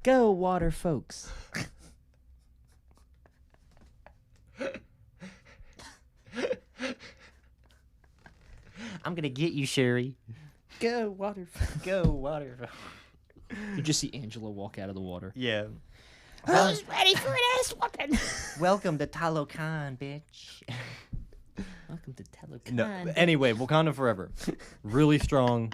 Go water, folks. I'm gonna get you, Sherry. Go water. Go water. You just see Angela walk out of the water. Yeah. Who's ready for an ass whooping? Welcome to Talokan, bitch. Welcome to Telecan. No. Anyway, Wakanda Forever, really strong.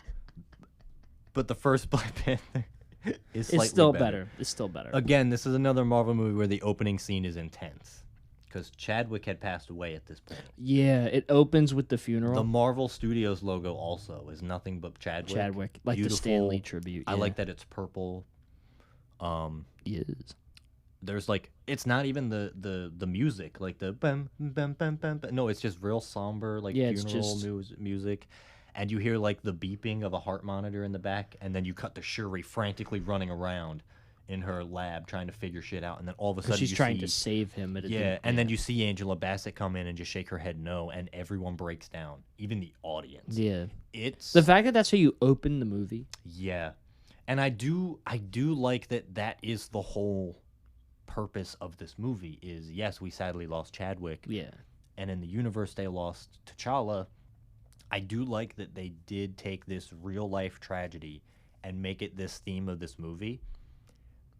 but the first Black Panther is It's slightly still better. It's still better. Again, this is another Marvel movie where the opening scene is intense because Chadwick had passed away at this point. Yeah, it opens with the The funeral. Marvel Studios logo also is nothing but Chadwick. Like the Stan Lee Beautiful. tribute. I yeah. like that it's purple. Yes. There's like it's not even the music like the bam bam bam bam. No, it's just real somber like Yeah, it's funeral just- music, and you hear like the beeping of a heart monitor in the back, and then you cut to Shuri frantically running around in her lab trying to figure shit out, and then all of a sudden Because she's you trying see, to save him. and then you see Angela Bassett come in and just shake her head no, and everyone breaks down, even the audience. Yeah. It's The fact that that's how you open the movie. yeah, and I do like that is the whole purpose of this movie is yes, we sadly lost Chadwick, Yeah. and in the universe they lost T'Challa. I do like that they did take this real life tragedy and make it this theme of this movie,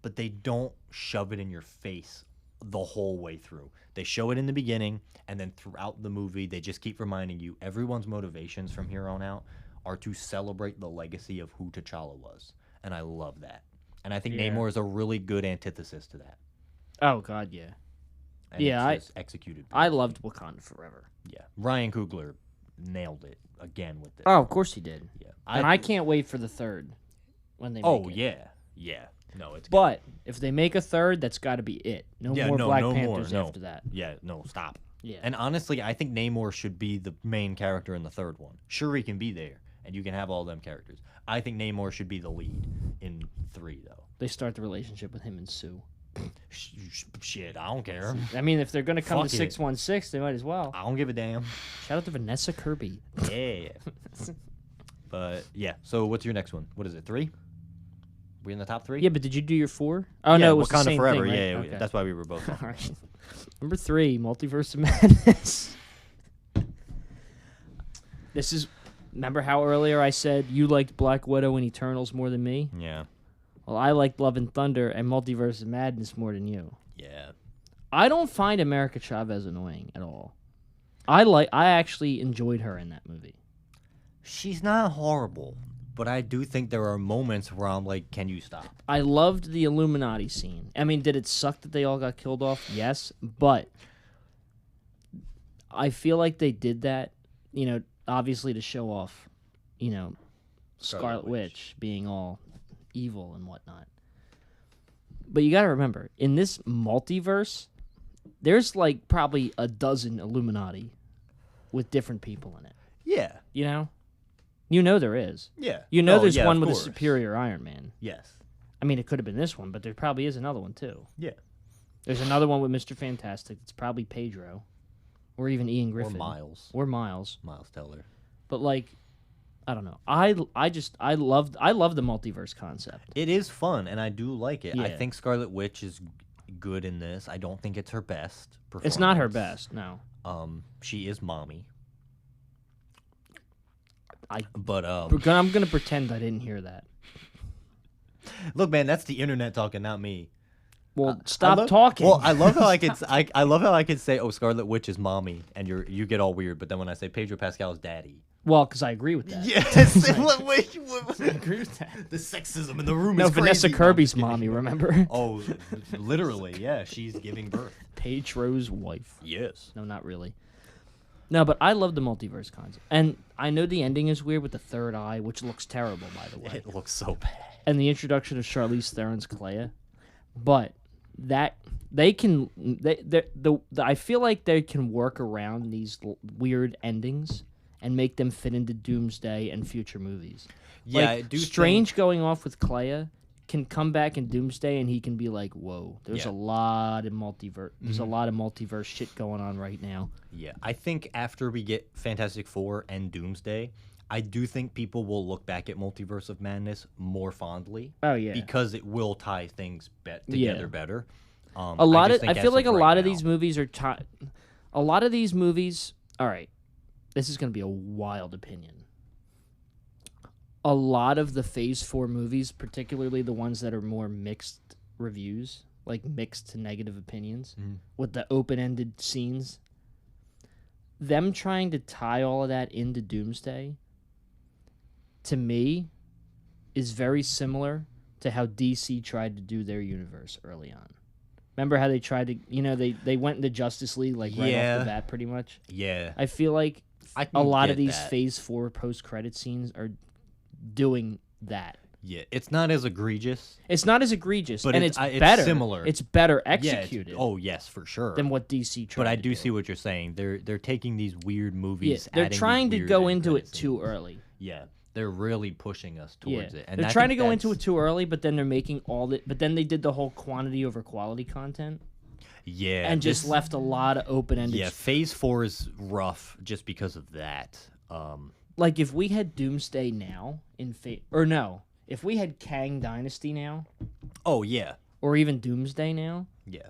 but they don't shove it in your face the whole way through. They show it in the beginning, and then throughout the movie, they just keep reminding you everyone's motivations from here on out are to celebrate the legacy of who T'Challa was. And I love that. And I think Yeah. Namor is a really good antithesis to that. Oh, God, yeah. And Yeah, it's just executed. I beautifully. loved Wakanda Forever. Yeah. Ryan Coogler nailed it again with this. Oh, of course he did. Yeah. And I can't wait for the third when they Oh, make it. yeah. Yeah. No, it's good. But if they make a third, that's got to be it. No Yeah, more no, Black no more, Panthers no. after that. Yeah, no, stop. Yeah. And honestly, I think Namor should be the main character in the third one. Shuri can be there, and you can have all them characters. I think Namor should be the lead in 3, though. They start the relationship with him and Sue. Shit, I don't care. I mean, if they're going to come Fuck to it. 616, they might as well. I don't give a damn. Shout out to Vanessa Kirby. Yeah. But, yeah, so what's your next one? What is it, 3? We in the top 3? Yeah, but did you do your 4? Oh, yeah, no, it was Wakanda the same Forever. thing, right? Yeah, Okay. that's why we were both on. All right. Number 3, Multiverse of Madness. This is... Remember how earlier I said you liked Black Widow and Eternals more than me? Yeah. Well, I liked Love and Thunder and Multiverse of Madness more than you. Yeah. I don't find America Chavez annoying at all. I actually enjoyed her in that movie. She's not horrible, but I do think there are moments where I'm like, can you stop? I loved the Illuminati scene. I mean, did it suck that they all got killed off? Yes, but I feel like they did that, obviously to show off, Scarlet Witch being all evil and whatnot. But you got to remember, in this multiverse, there's like probably a dozen Illuminati with different people in it. Yeah. There is. Yeah. There's yeah, one of with course. a superior Iron Man. Yes. I mean, it could have been this one, but there probably is another one too. Yeah. There's another one with Mr. Fantastic. It's probably Pedro, or even Ian Griffin, Or Miles. or Miles. Miles Teller. But like, I don't know. I love the multiverse concept. It is fun, and I do like it. I Yeah. think Scarlet Witch is good in this. I don't think it's her best performance. It's not her best, no. She is mommy. I- But I'm gonna pretend I didn't hear that. look, man, that's the internet talking, not me. Well, I stop love- talking. Well, I love how I love how I could say, "Oh, Scarlet Witch is mommy," and you get all weird. But then when I say Pedro Pascal is daddy, Well, because I agree with that. yes, I agree with that. the sexism in the room No, is crazy. Vanessa No, I'm Kirby's just kidding. mommy, remember? Oh, literally, yeah, she's giving birth. Pedro's wife. Yes. No, not really. No, but I love the multiverse concept. And I know the ending is weird with the third eye, which looks terrible, by the way. It looks so bad. And the introduction of Charlize Theron's Clea. But that they can I feel like they can work around these weird endings and make them fit into Doomsday and future movies. Yeah, like, I do. Strange going off with Clea can come back in Doomsday and he can be like, "Whoa, there's Yeah. a lot of multiverse. There's a lot of multiverse shit going on right now." Yeah, I think after we get Fantastic Four and Doomsday, I do think people will look back at Multiverse of Madness more fondly. Oh yeah. Because it will tie things together Yeah. better. A lot just of think I as feel like a right lot of now- these movies are a lot of these movies. All right, this is going to be a wild opinion. A lot of the Phase 4 movies, particularly the ones that are more mixed reviews, like mixed to negative opinions, with the open-ended scenes, them trying to tie all of that into Doomsday, to me, is very similar to how DC tried to do their universe early on. Remember how they tried to, they went into Justice League like right off the bat, pretty much. Yeah. I feel like I a lot of get these that. Phase 4 post-credit scenes are doing that. Yeah, it's not as egregious. It's not as egregious, But and it's it's it's better. similar. It's better Yeah, executed oh yes, for sure. than what DC tried. But I to do see what you're saying. They're taking these weird Yeah, movies. they're adding these trying to weird go end into credit it too scenes. early. Yeah, they're really pushing us towards it. And they're I trying to think go into it that's- too early, but then they're making all the. But then they did the whole quantity over quality content, Yeah, and just this- left a lot of open-ended. Yeah, Phase 4 is rough just because of that. Like if we had Doomsday now if we had Kang Dynasty now, Oh yeah, or even Doomsday now, yeah,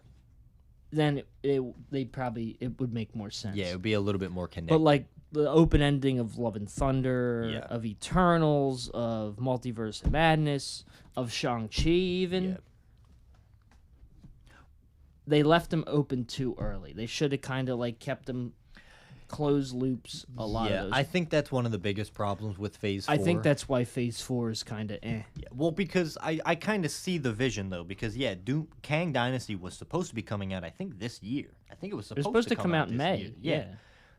then it would make more sense. yeah. It would be a little bit more connected. But like the open ending of Love and Thunder, Yeah. of Eternals, of Multiverse of Madness, of Shang-Chi even. Yeah. They left them open too early. They should have kind of like kept them closed loops a lot yeah, of those. I think that's one of the biggest problems with Phase 4. I think that's why Phase 4 is kind of eh. Yeah, well, because I kind of see the vision though, because yeah, Kang Dynasty was supposed to be coming out. I think this year. I think it was They're supposed, supposed to come out in this May. year. Yeah.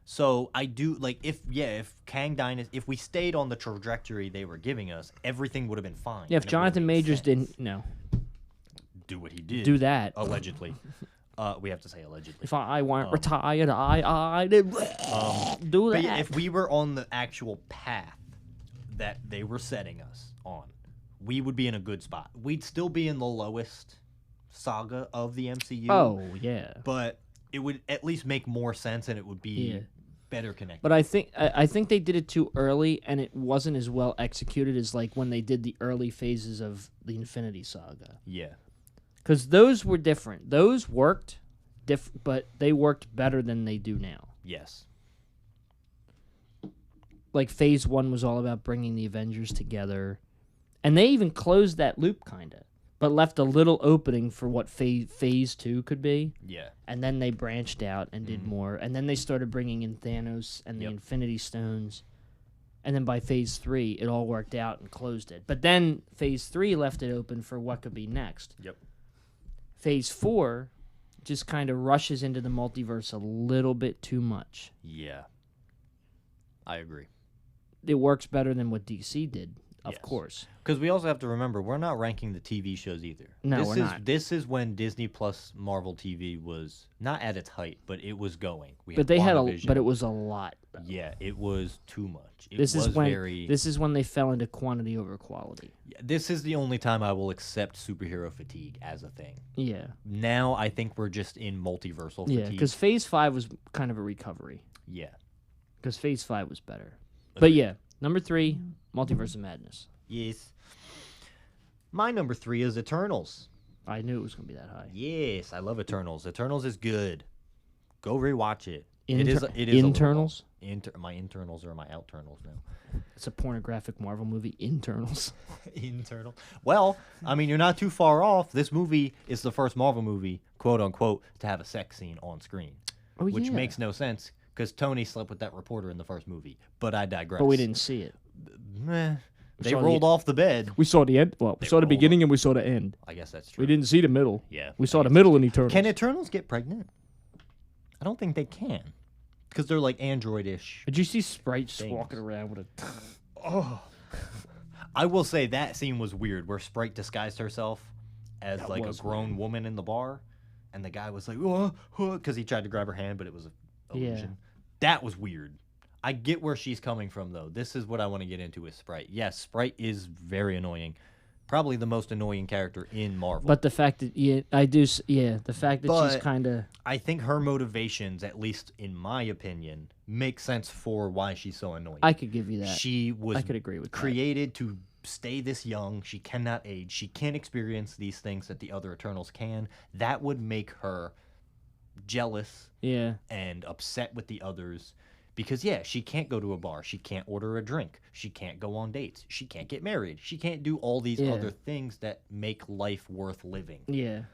So I do like if Kang Dynasty, if we stayed on the trajectory they were giving us, everything would have been fine. Yeah, if and it Jonathan would've made Majors sense. didn't do what he did, do that. allegedly. We have to say allegedly. If I weren't retired, I did do But that. yeah, if we were on the actual path that they were setting us on, we would be in a good spot. We'd still be in the lowest saga of the MCU. Oh, yeah. But it would at least make more sense, and it would be Yeah. better connected. But I think they did it too early, and it wasn't as well executed as like when they did the early phases of the Infinity Saga. Yeah. Because those were different. Those worked, but they worked better than they do now. Yes. Like Phase 1 was all about bringing the Avengers together, and they even closed that loop kind of, but left a little opening for what Phase 2 could be. Yeah. And then they branched out and did more, and then they started bringing in Thanos and the Yep. Infinity Stones. And then by Phase 3, it all worked out and closed it. But then Phase 3 left it open for what could be next. Yep. Phase 4 just kind of rushes into the multiverse a little bit too much. Yeah. I agree. It works better than what DC did, of Yes. course. Because we also have to remember, we're not ranking the TV shows either. No, this we're is, not. This is when Disney Plus Marvel TV was not at its height, but it was going. We But they had WandaVision. but it was a lot. Yeah, it was too much. It This was is when very. this is when they fell into quantity over quality. Yeah, this is the only time I will accept superhero fatigue as a thing. Yeah. Now I think we're just in multiversal Yeah, fatigue. because Phase 5 was kind of a recovery. Yeah. Because Phase 5 was better. But yeah, number 3, Multiverse of Madness. Yes. My number 3 is Eternals. I knew it was going to be that high. Yes, I love Eternals. Eternals is good. Go rewatch it. Inter- it is a Internals? little- my internals or my outernals now. It's a pornographic Marvel movie, Internals. Internal. Well, I mean, you're not too far off. This movie is the first Marvel movie, quote unquote, to have a sex scene on screen, Oh, which yeah. makes no sense because Tony slept with that reporter in the first movie. But I digress. But we didn't see it. Meh. They saw the- rolled off the bed. We saw the end. Well, we saw the rolled beginning and we saw the end. I guess that's true. We didn't see the middle. Yeah. We saw the middle in Eternals. Can Eternals get pregnant? I don't think they can, because they're like android-ish. Did you see Sprite just Things. walking around with a... I will say that scene was weird, where Sprite disguised herself as That like a was grown woman in the bar, and the guy was like, because he tried to grab her hand, but it was a illusion. That was weird. I get where she's coming from, though. This is what I want to get into with Sprite. Yes, Sprite is very annoying. Probably the most annoying character in Marvel. But the fact that, the fact that But- she's kind of... I think her motivations, at least in my opinion, make sense for why she's so annoying. I could give you that. She was I could agree with that. created to stay this young. She cannot age. She can't experience these things that the other Eternals can. That would make her jealous Yeah. and upset with the others. Because, yeah, she can't go to a bar. She can't order a drink. She can't go on dates. She can't get married. She can't do all these Yeah. other things that make life worth living. Yeah.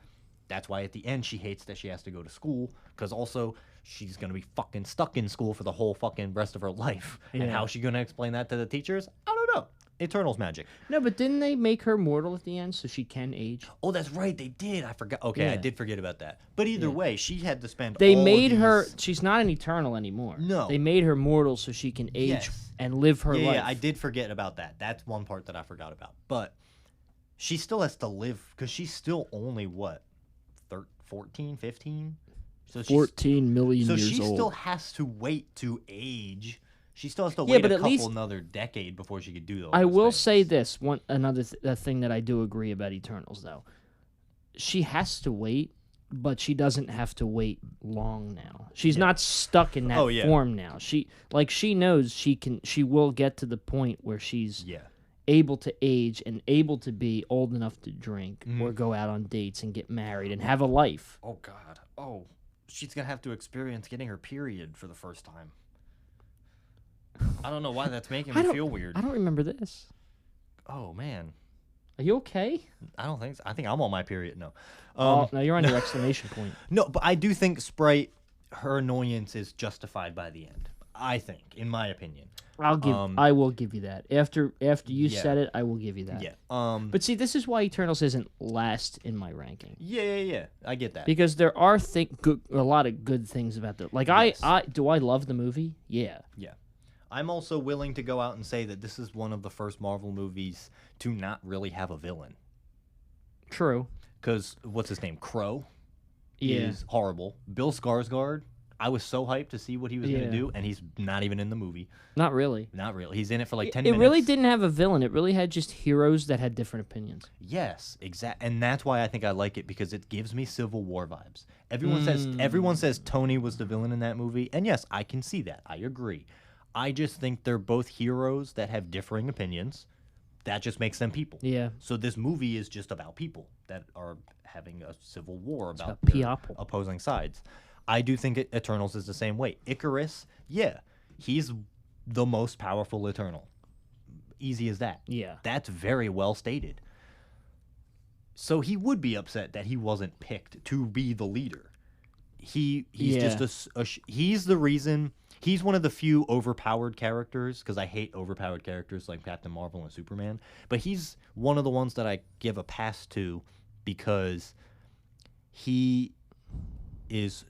That's why at the end she hates that she has to go to school, because also she's going to be fucking stuck in school for the whole fucking rest of her life. And Yeah. how's she going to explain that to the teachers? I don't know. Eternals magic. No, but didn't they make her mortal at the end so she can age? Oh, that's right. They did. I forgot. Okay, I Yeah. did forget about that. But either way, she had to spend. They all made these... her. She's not an eternal anymore. No. They made her mortal so she can age Yes. and live her life. Yeah, I did forget about that. That's one part that I forgot about. But she still has to live because she's still only what, 14, 15? So she's 14 million So years she old. still has to wait to age. She still has to Yeah, wait but a at couple least- another decade before she could do those. I will things. say this another thing that I do agree about Eternals though. She has to wait, but she doesn't have to wait long now. She's not stuck in that Oh, yeah. form now. She knows she will get to the point where she's Yeah. able to age and able to be old enough to drink Mm-hmm. or go out on dates and get married and have a life. Oh God. Oh, she's gonna have to experience getting her period for the first time. I don't know why that's making me feel weird. I don't remember this. Oh man, Are you okay? I don't think so. I think I'm on my period. No, Oh, no, you're on your exclamation point. no, but I do think Sprite, her annoyance is justified by the end. I think, in my opinion. I will give you that. After you Yeah. said it, I will give you that. Yeah. But see, this is why Eternals isn't last in my ranking. Yeah. I get that. Because there are a lot of good things about the Yes. I love the movie? Yeah. Yeah. I'm also willing to go out and say that this is one of the first Marvel movies to not really have a villain. True. Because, what's his name? Crow Yeah. is horrible. Bill Skarsgård, I was so hyped to see what he was going Yeah. to do, and he's not even in the movie. Not really. Not really. He's in it for like 10 It minutes. really didn't have a villain. It really had just heroes that had different opinions. Yes, exact. And that's why I think I like it, because it gives me Civil War vibes. Everyone says Tony was the villain in that movie, and yes, I can see that. I agree. I just think they're both heroes that have differing opinions. That just makes them people. Yeah. So this movie is just about people that are having a civil war about about their people. opposing sides. I do think Eternals is the same way. Icarus, yeah, he's the most powerful Eternal. Easy as that. Yeah. That's very well stated. So he would be upset that he wasn't picked to be the leader. He's Yeah. just he's the reason. He's one of the few overpowered characters, because I hate overpowered characters like Captain Marvel and Superman. But he's one of the ones that I give a pass to, because he is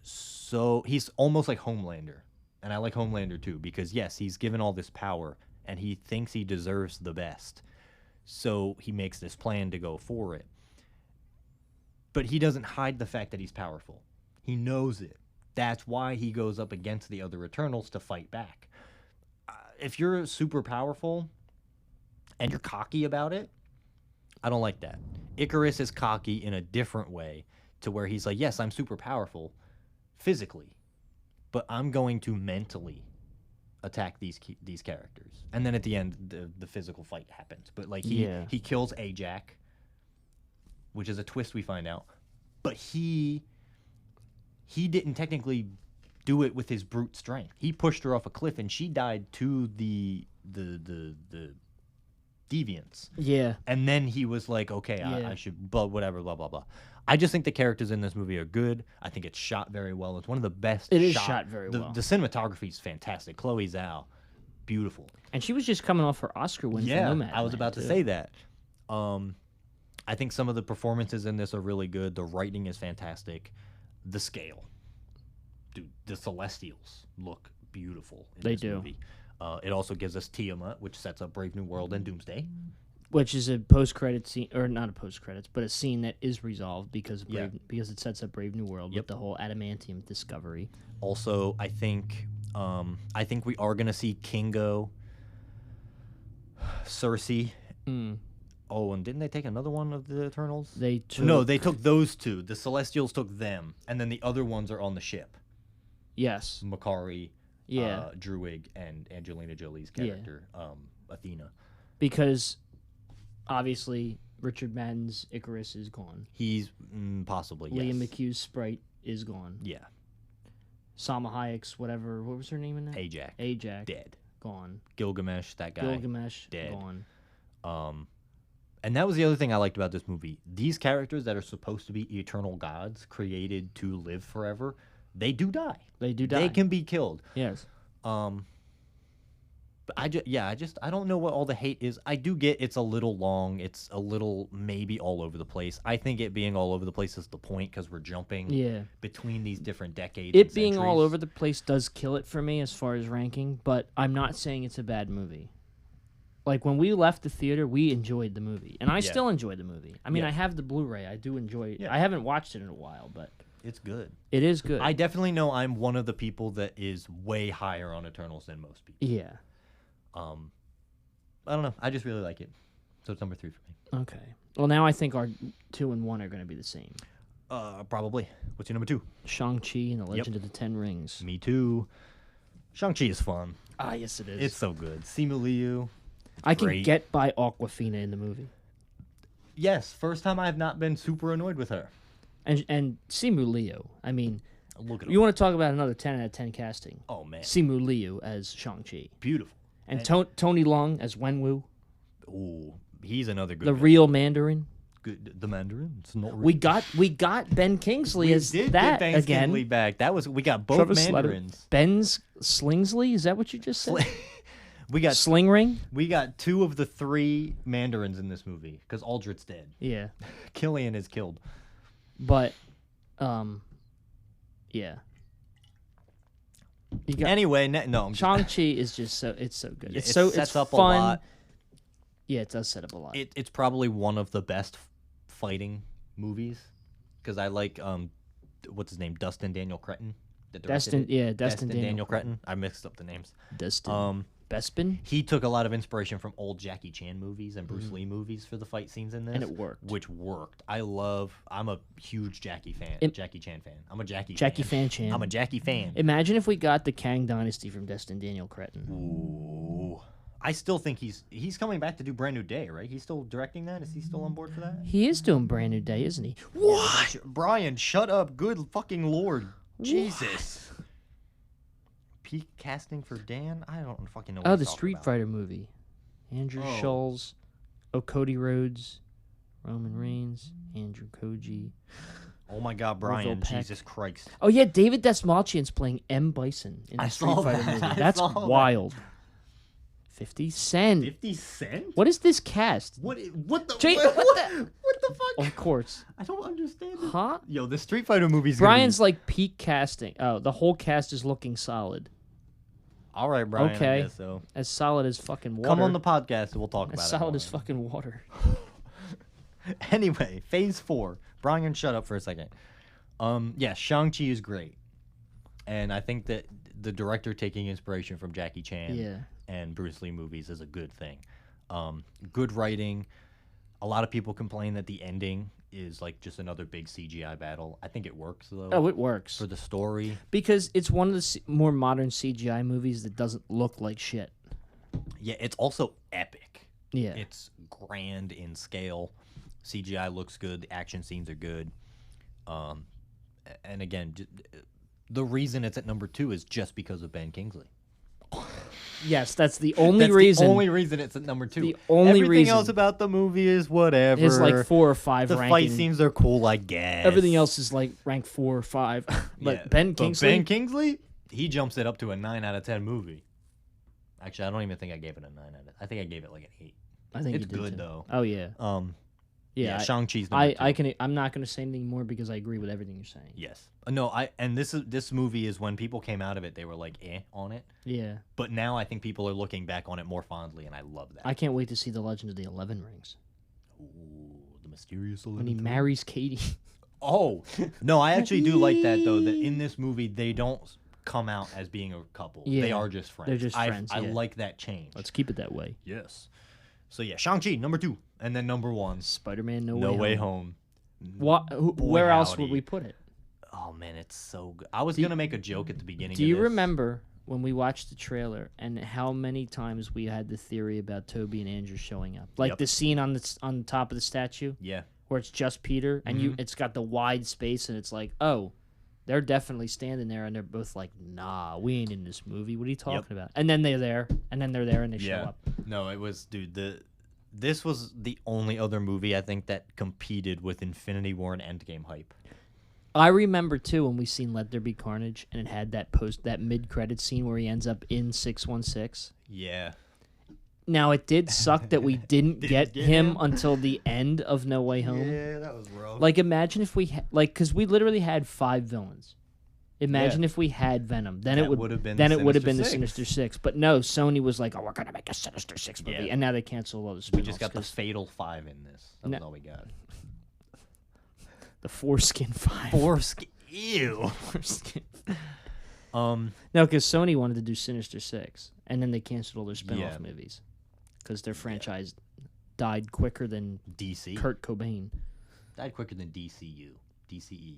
he's almost like Homelander. And I like Homelander too, because yes, he's given all this power and he thinks he deserves the best. So he makes this plan to go for it. But he doesn't hide the fact that he's powerful. He knows it. That's why he goes up against the other Eternals to fight back. If you're super powerful and you're cocky about it, I don't like that. Icarus is cocky in a different way, to where he's like, yes, I'm super powerful physically, but I'm going to mentally attack these characters. And then at the end, the physical fight happens. But like he kills Ajak, which is a twist we find out. But he didn't technically do it with his brute strength. He pushed her off a cliff, and she died to the deviants. Yeah. And then he was like, okay, Yeah. I should, blah, whatever, blah, blah, blah. I just think the characters in this movie are good. I think it's shot very well. It's one of the best. It is shot very well. The cinematography is fantastic. Chloe Zhao, beautiful. And she was just coming off her Oscar win for Nomad. I was about to say that. I think some of the performances in this are really good. The writing is fantastic. The scale. Dude, the Celestials look beautiful in They this do. movie. It also gives us Tiamat, which sets up Brave New World and Doomsday. Which is a post-credit scene, or not a post-credits, but a scene that is resolved because of because it sets up Brave New World with the whole adamantium discovery. Also, I think we are gonna see Kingo, Cersei. Oh, and didn't they take another one of the Eternals? They took No, they took those two. The Celestials took them, and then the other ones are on the ship. Yes. Makari, Yeah. Druig, and Angelina Jolie's character, Athena. Because obviously Richard Madden's Icarus is gone. He's possibly, yes. Liam McHugh's Sprite is gone. Yeah. Salma Hayek's whatever, what was her name in that? Ajak. Dead. Gone. Gilgamesh, that guy. Gilgamesh dead. gone. And that was the other thing I liked about this movie. These characters that are supposed to be eternal gods, created to live forever, they do die. They do die. They can be killed. Yes. But I don't know what all the hate is. I do get it's a little long. It's a little maybe all over the place. I think it being all over the place is the point because we're jumping Yeah. between these different decades. It and being all centuries. over the place does kill it for me as far as ranking, but I'm not saying it's a bad movie. Like, when we left the theater, we enjoyed the movie. And I Yeah. still enjoy the movie. I mean, Yeah. I have the Blu-ray. I do enjoy it. Yeah. I haven't watched it in a while, but It's good. it is good. I definitely know I'm one of the people that is way higher on Eternals than most people. Yeah. I don't know. I just really like it. So it's number 3 for me. Okay. Well, now I think our 2 and 1 are going to be the same. Probably. What's your number 2? Shang-Chi and the Legend of the Ten Rings. Me too. Shang-Chi is fun. Ah, yes, it is. It's so good. Simu Liu. I can great. get by Awkwafina in the movie. Yes, first time I have not been super annoyed with her. And Simu Liu. I mean, Look at you want to talk about another 10 out of 10 casting. Oh, man. Simu Liu as Shang-Chi. Beautiful. And Tony Leung as Wenwu, Ooh, he's another good the villain. real Mandarin. Good, the Mandarin. It's not We got Ben Kingsley we as did that get again. Kingsley back. We got both Travis Slater. Mandarins. Ben's Slingsley, is that what you just said? we got Sling Ring? 2 of the 3 Mandarins in this movie because Aldrich's dead. Yeah. Killian is killed. But yeah. You got Anyway, no, I'm just, Shang-Chi is just it's so good. Yeah, It's it so sets it's up a fun. lot. Yeah, it does set up a lot. It's probably one of the best fighting movies because I like what's his name, Dustin Daniel Cretton. that directed Destin, it. yeah, Destin Daniel Cretton. I mixed up the names. Destin Bespin, He took a lot of inspiration from old Jackie Chan movies and Bruce Lee movies for the fight scenes in this, and it worked. which worked. I'm a huge Jackie Chan fan. I'm a Jackie Fan Chan. I'm a Jackie fan. Imagine if we got the Kang Dynasty from Destin Daniel Cretton. Ooh. I still think he's coming back to do Brand New Day, right? He's still directing that? Is he still on board for that? He is doing Brand New Day, isn't he? What? Brian, shut up. Good fucking Lord. Jesus. Peak casting for Dan? I don't fucking know what Oh, he's the talking Street about. Fighter movie. Andrew Oh. Schulz, Cody Rhodes, Roman Reigns, Andrew Koji. Oh my god, Brian. Orville Peck. Jesus Christ. Oh yeah, David Dastmalchian's playing M. Bison in the I Street saw Fighter that. movie. I That's saw that. wild. 50 Cent. 50 Cent? What is this cast? What the What what the- the fuck? Of course. I don't understand this. Huh? Yo, the Street Fighter movie's Brian's like peak casting. Oh, the whole cast is looking solid. all right, Brian. Okay. I guess so. As solid as fucking water. Come on the podcast and we'll talk about As it. solid more. as fucking water. Anyway, Phase 4. Brian, shut up for a second. Yeah, Shang-Chi is great. And I think that the director taking inspiration from Jackie Chan Yeah. and Bruce Lee movies is a good thing. Good writing. A lot of people complain that the ending is like just another big CGI battle. I think it works, though, Oh, it works. for the story. Because it's one of the more modern CGI movies that doesn't look like shit. Yeah, it's also epic. Yeah. It's grand in scale. CGI looks good. The action scenes are good. And again, the reason it's at number 2 is just because of Ben Kingsley. Yes, that's the only That's reason. the only reason it's at number 2. The only Everything reason. else about the movie is whatever. It's like 4 or 5 the ranking. fight scenes are cool, I guess. Everything else is like rank 4 or 5. But Yeah, Ben Kingsley. Ben Kingsley, he jumps it up to a 9 out of 10 movie. Actually, I don't even think I gave it a 9 out of. I think I gave it like an 8. I think it's you did good too. though. Oh yeah. Yeah, Shang-Chi's number 2. I can. I'm not going to say anything more because I agree with everything you're saying. Yes. This movie is when people came out of it, they were like on it. Yeah. But now I think people are looking back on it more fondly, and I love that. I can't wait to see the Legend of the 11 Rings Ooh, the mysterious when he 11th. marries Katie. Oh no, I actually do like that though. That in this movie they don't come out as being a couple. Yeah, They are just friends. they're just friends, I yeah. like that change. Let's keep it that way. Yes. So yeah, Shang-Chi number 2, and then number 1, Spider-Man: No, No Way Home. Home. Where else would howdy. we put it? Oh man, it's so good. I was gonna make a joke at the beginning. Do of you this. remember when we watched the trailer and how many times we had the theory about Toby and Andrew showing up? Like Yep. the scene on the top of the statue Yeah. where it's just Peter and Mm-hmm. it's got the wide space and it's like, oh, they're definitely standing there and they're both like, nah, we ain't in this movie. What are you talking about? And then they're there and then they show up. No, it was, dude. This was the only other movie I think that competed with Infinity War and Endgame hype. I remember too when we seen Let There Be Carnage, and it had that mid-credit scene where he ends up in 616. Yeah. Now it did suck that we didn't get get him him. until the end of No Way Home. Yeah, that was rough. Like, imagine if we because we literally had 5 villains. Imagine if we had Venom, then That it would would've been then the it would have been Sinister the Six. Sinister Six. But no, Sony was like, "Oh, we're gonna make a Sinister Six movie," Yeah. and now they canceled all the we spin-offs. just got the 'cause Fatal 5 in this. That was No. all we got. the Foreskin 5. Ew. Foreskin. Um. No, because Sony wanted to do Sinister Six, and then they canceled all their spin-off Yeah. movies because their franchise died quicker than DC Kurt Cobain. died quicker than DCEU.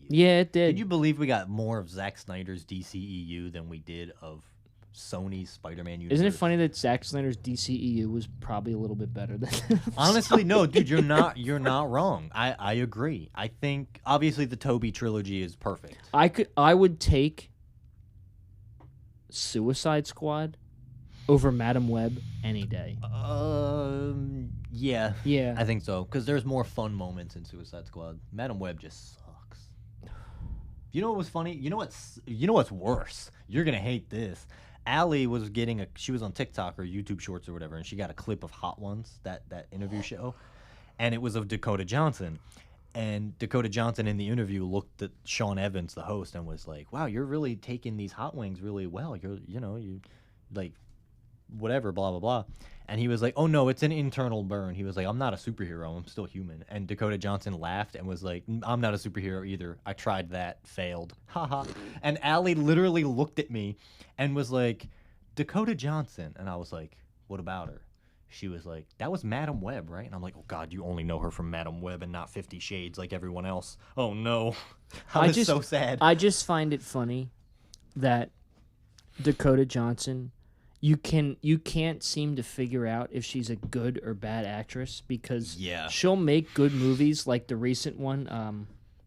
Yeah, it did. Can you believe we got more of Zack Snyder's DCEU than we did of Sony's Spider-Man universe? Isn't it funny that Zack Snyder's DCEU was probably a little bit better than? Honestly, no, dude, you're not wrong. I agree. I think obviously the Toby trilogy is perfect. I would take Suicide Squad over Madam Web any day. Yeah, Yeah. I think so because there's more fun moments in Suicide Squad. Madam Web just sucks. You know what was funny? You know what's worse? You're gonna hate this. Allie was she was on TikTok or YouTube Shorts or whatever, and she got a clip of Hot Ones, that interview show, and it was of Dakota Johnson. And Dakota Johnson in the interview looked at Sean Evans, the host, and was like, "Wow, you're really taking these hot wings really well. You like whatever, blah blah blah." And he was like, "Oh no, it's an internal burn." He was like, "I'm not a superhero. I'm still human." And Dakota Johnson laughed and was like, "I'm not a superhero either. I tried that, failed." Haha. And Allie literally looked at me and was like, "Dakota Johnson." And I was like, "What about her?" She was like, "That was Madam Web, right?" And I'm like, "Oh God, you only know her from Madam Web and not 50 Shades like everyone else." Oh no, I was so sad. I just find it funny that Dakota Johnson, you can't seem to figure out if she's a good or bad actress because Yeah. she'll make good movies like the recent one,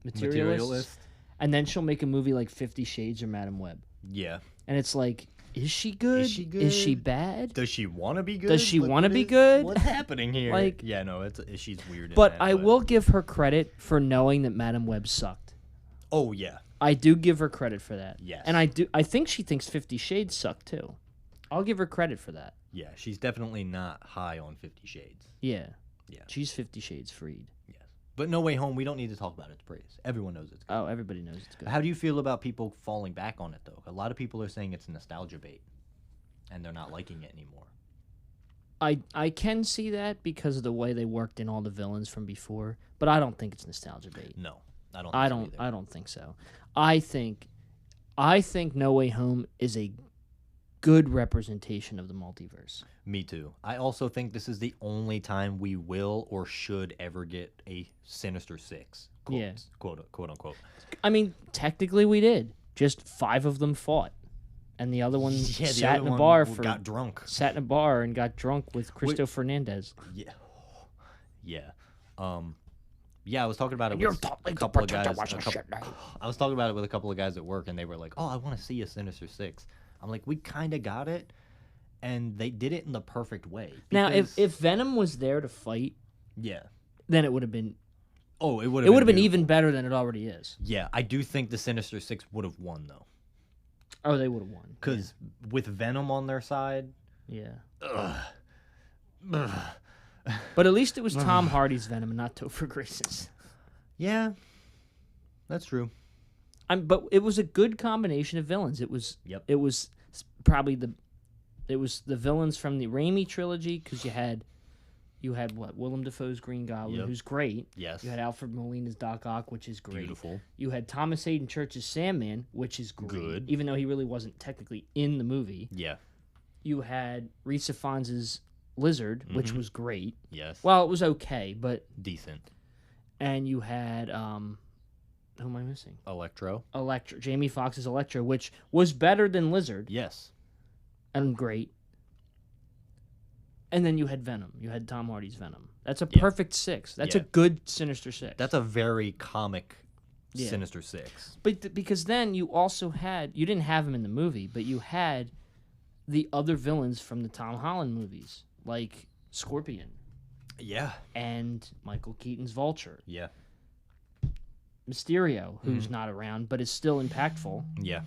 Materialist, and then she'll make a movie like 50 Shades or Madam Web, Yeah. and it's like, is she good? Is she Is she good? bad? Does she want to be good? Does she Like, wanna what be is- good? What's happening here? Like- yeah, no, she's weird. in But that, I will give her credit for knowing that Madam Web sucked. Oh yeah, I do give her credit for that. Yes. And I think she thinks 50 Shades sucked too. I'll give her credit for that. yeah. She's definitely not high on 50 Shades. Yeah. Yeah. She's 50 Shades freed. Yes, but No Way Home. We don't need to talk about its praise. Everyone knows it's good. Oh, everybody knows it's good. How do you feel about people falling back on it though? A lot of people are saying it's nostalgia bait, and they're not liking it anymore. I can see that because of the way they worked in all the villains from before, but I don't think it's nostalgia bait. No, I don't. Think I so don't either. I don't think so. I think No Way Home is a good representation of the multiverse. Me too. I also think this is the only time we will or should ever get a Sinister Six. Yeah. Quote unquote. I mean, technically we did. Just 5 of them fought. And the other one Yeah, the sat other in a one bar got drunk. sat in a bar and got drunk with Cristo Fernandez. Yeah. Yeah. Yeah, I was talking about it You're with totally a couple of different to guys. watch a shit now. I was talking about it with a couple of guys at work, and they were like, "Oh, I want to see a Sinister Six." I'm like, "We kind of got it, and they did it in the perfect way." Now, because- if Venom was there to fight, yeah, then it would have been oh, it would it would have been beautiful. even better than it already is. Yeah, I do think the Sinister Six would have won though, Oh, they would have won. because with Venom on their side, Yeah. ugh, But at least it was Tom Hardy's Venom and not Topher Grace's. yeah, that's true. But it was a good combination of villains. It was Yep. it was probably the villains from the Raimi trilogy because you had what, Willem Dafoe's Green Goblin, Yep. who's great. Yes, You had Alfred Molina's Doc Ock, which is great. beautiful. You had Thomas Hayden Church's Sandman, which is great, Good. even though he really wasn't technically in the movie. Yeah, You had Risa Fonz's Lizard, which Mhm. was great. yes. Well, it was okay, but Decent. and you had who am I missing? Electro. Electra, Jamie Foxx's Electra, which was better than Lizard Yes. and great. And then you had Venom. You had Tom Hardy's Venom. That's a Yeah. perfect 6. That's Yeah. a good Sinister Six. That's a very comic Yeah. Sinister Six. But because then you also had, you didn't have him in the movie, but you had the other villains from the Tom Holland movies, like Scorpion Yeah. and Michael Keaton's Vulture. Yeah. Mysterio, who's not around but is still impactful. Yeah.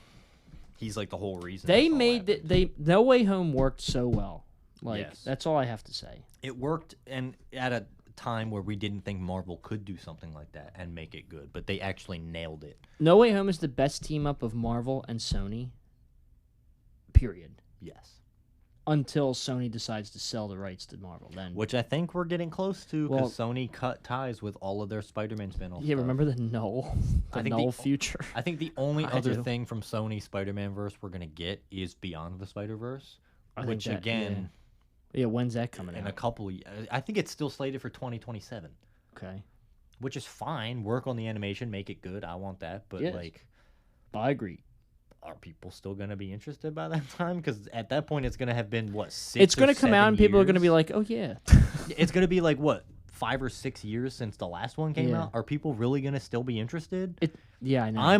He's like the whole reason. They this all made happened. No Way Home worked so well. Like Yes. that's all I have to say. It worked, and at a time where we didn't think Marvel could do something like that and make it good, but they actually nailed it. No Way Home is the best team up of Marvel and Sony. Period. Yes. Until Sony decides to sell the rights to Marvel, then. Which I think we're getting close to Well- because Sony cut ties with all of their Spider-Man spin-offs. Yeah, remember the Null, I the think Null the- future. I think the only I other do. thing from Sony Spider-Man verse we're gonna get is Beyond the Spider-Verse, I think which that- again, Yeah, when's that coming in out? a couple, I think it's still slated for 2027, Okay, which is fine. Work on the animation, make it good. I want that, but Yes. like, I agree. are people still gonna be interested by that time? Because at that point, it's gonna have been what 6 It's going gonna to come out and people are gonna be like, "Oh yeah." it's gonna be like what 5 or 6 years since the last one came Yeah. out. Are people really gonna still be interested? Yeah, I know. I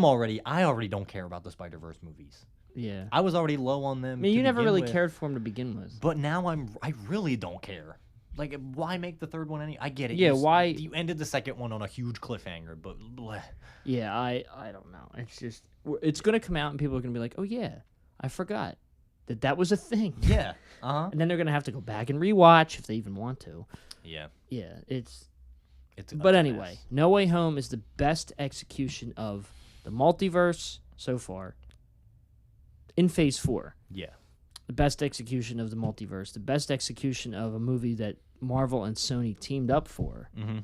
already don't care about the Spider-Verse movies. yeah. I was already low on them. I mean, to you never begin really with, cared for him to begin with. but now I really don't care. Like, why make the third one any? I get it. Yeah, you, why- you ended the second one on a huge cliffhanger, but bleh. Yeah, I don't know. It's just it's gonna come out and people are gonna be like, "Oh yeah, I forgot that was a thing." yeah, uh-huh. And then they're gonna have to go back and rewatch if they even want to. Yeah, Yeah, it's. it's. But a anyway, mess. No Way Home is the best execution of the multiverse so far. In Phase 4, Yeah, the best execution of the multiverse, the best execution of a movie that Marvel and Sony teamed up for, mm-hmm.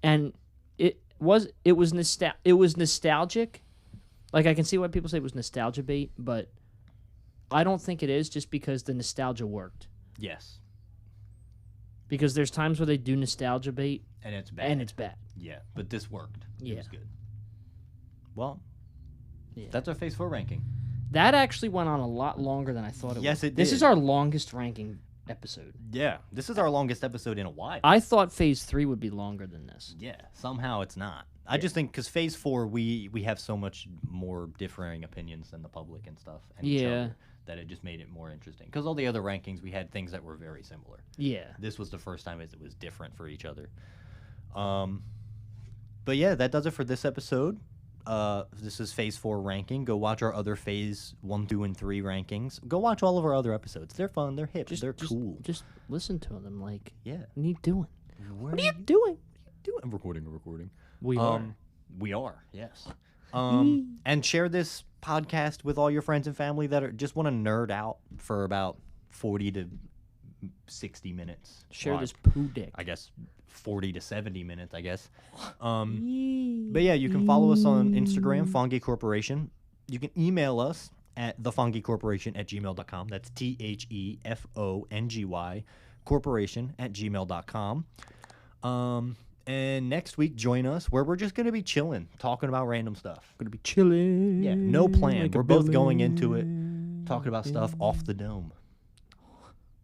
and it was nostalgic. Like I can see why people say it was nostalgia bait, but I don't think it is just because the nostalgia worked. Yes, Because there's times where they do nostalgia bait and it's bad. and it's bad. yeah, but this worked. It Yeah. was good. Well, Yeah. that's our Phase 4 ranking. That actually went on a lot longer than I thought it Yes, would. it This did. is our longest ranking episode. Yeah, this is our longest episode in a while. I thought Phase 3 would be longer than this. Yeah, somehow it's not. I just think because Phase 4, we have so much more differing opinions than the public and stuff, and each Yeah. other, that it just made it more interesting. Because all the other rankings, we had things that were very similar. Yeah. This was the first time it was different for each other. But yeah, that does it for this episode. This is Phase 4 ranking. Go watch our other Phase 1, 2, and 3 rankings. Go watch all of our other episodes. They're fun. They're hip. They're cool. Just listen to them. Like, Yeah. what are you doing? What What are you doing? doing? I'm recording. We We are, yes. And share this podcast with all your friends and family that just want to nerd out for about 40 to 60 minutes. Share Well, this poo dick. I guess 40 to 70 minutes, I guess. But yeah, you can follow us on Instagram, Fongi Corporation. You can email us at thefongycorporation@gmail.com. That's THEFONGY corporation@gmail.com. And next week, join us where we're just going to be chilling, talking about random stuff. Gonna be chilling. Yeah, no plan. like a We're both going villain. into it, talking about stuff off the dome.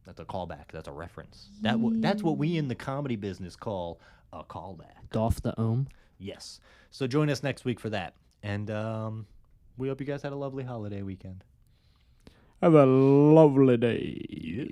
That's a callback. That's a reference. That's what we in the comedy business call a callback. Doff the ohm. Yes. So join us next week for that. And we hope you guys had a lovely holiday weekend. Have a lovely day. Yeah.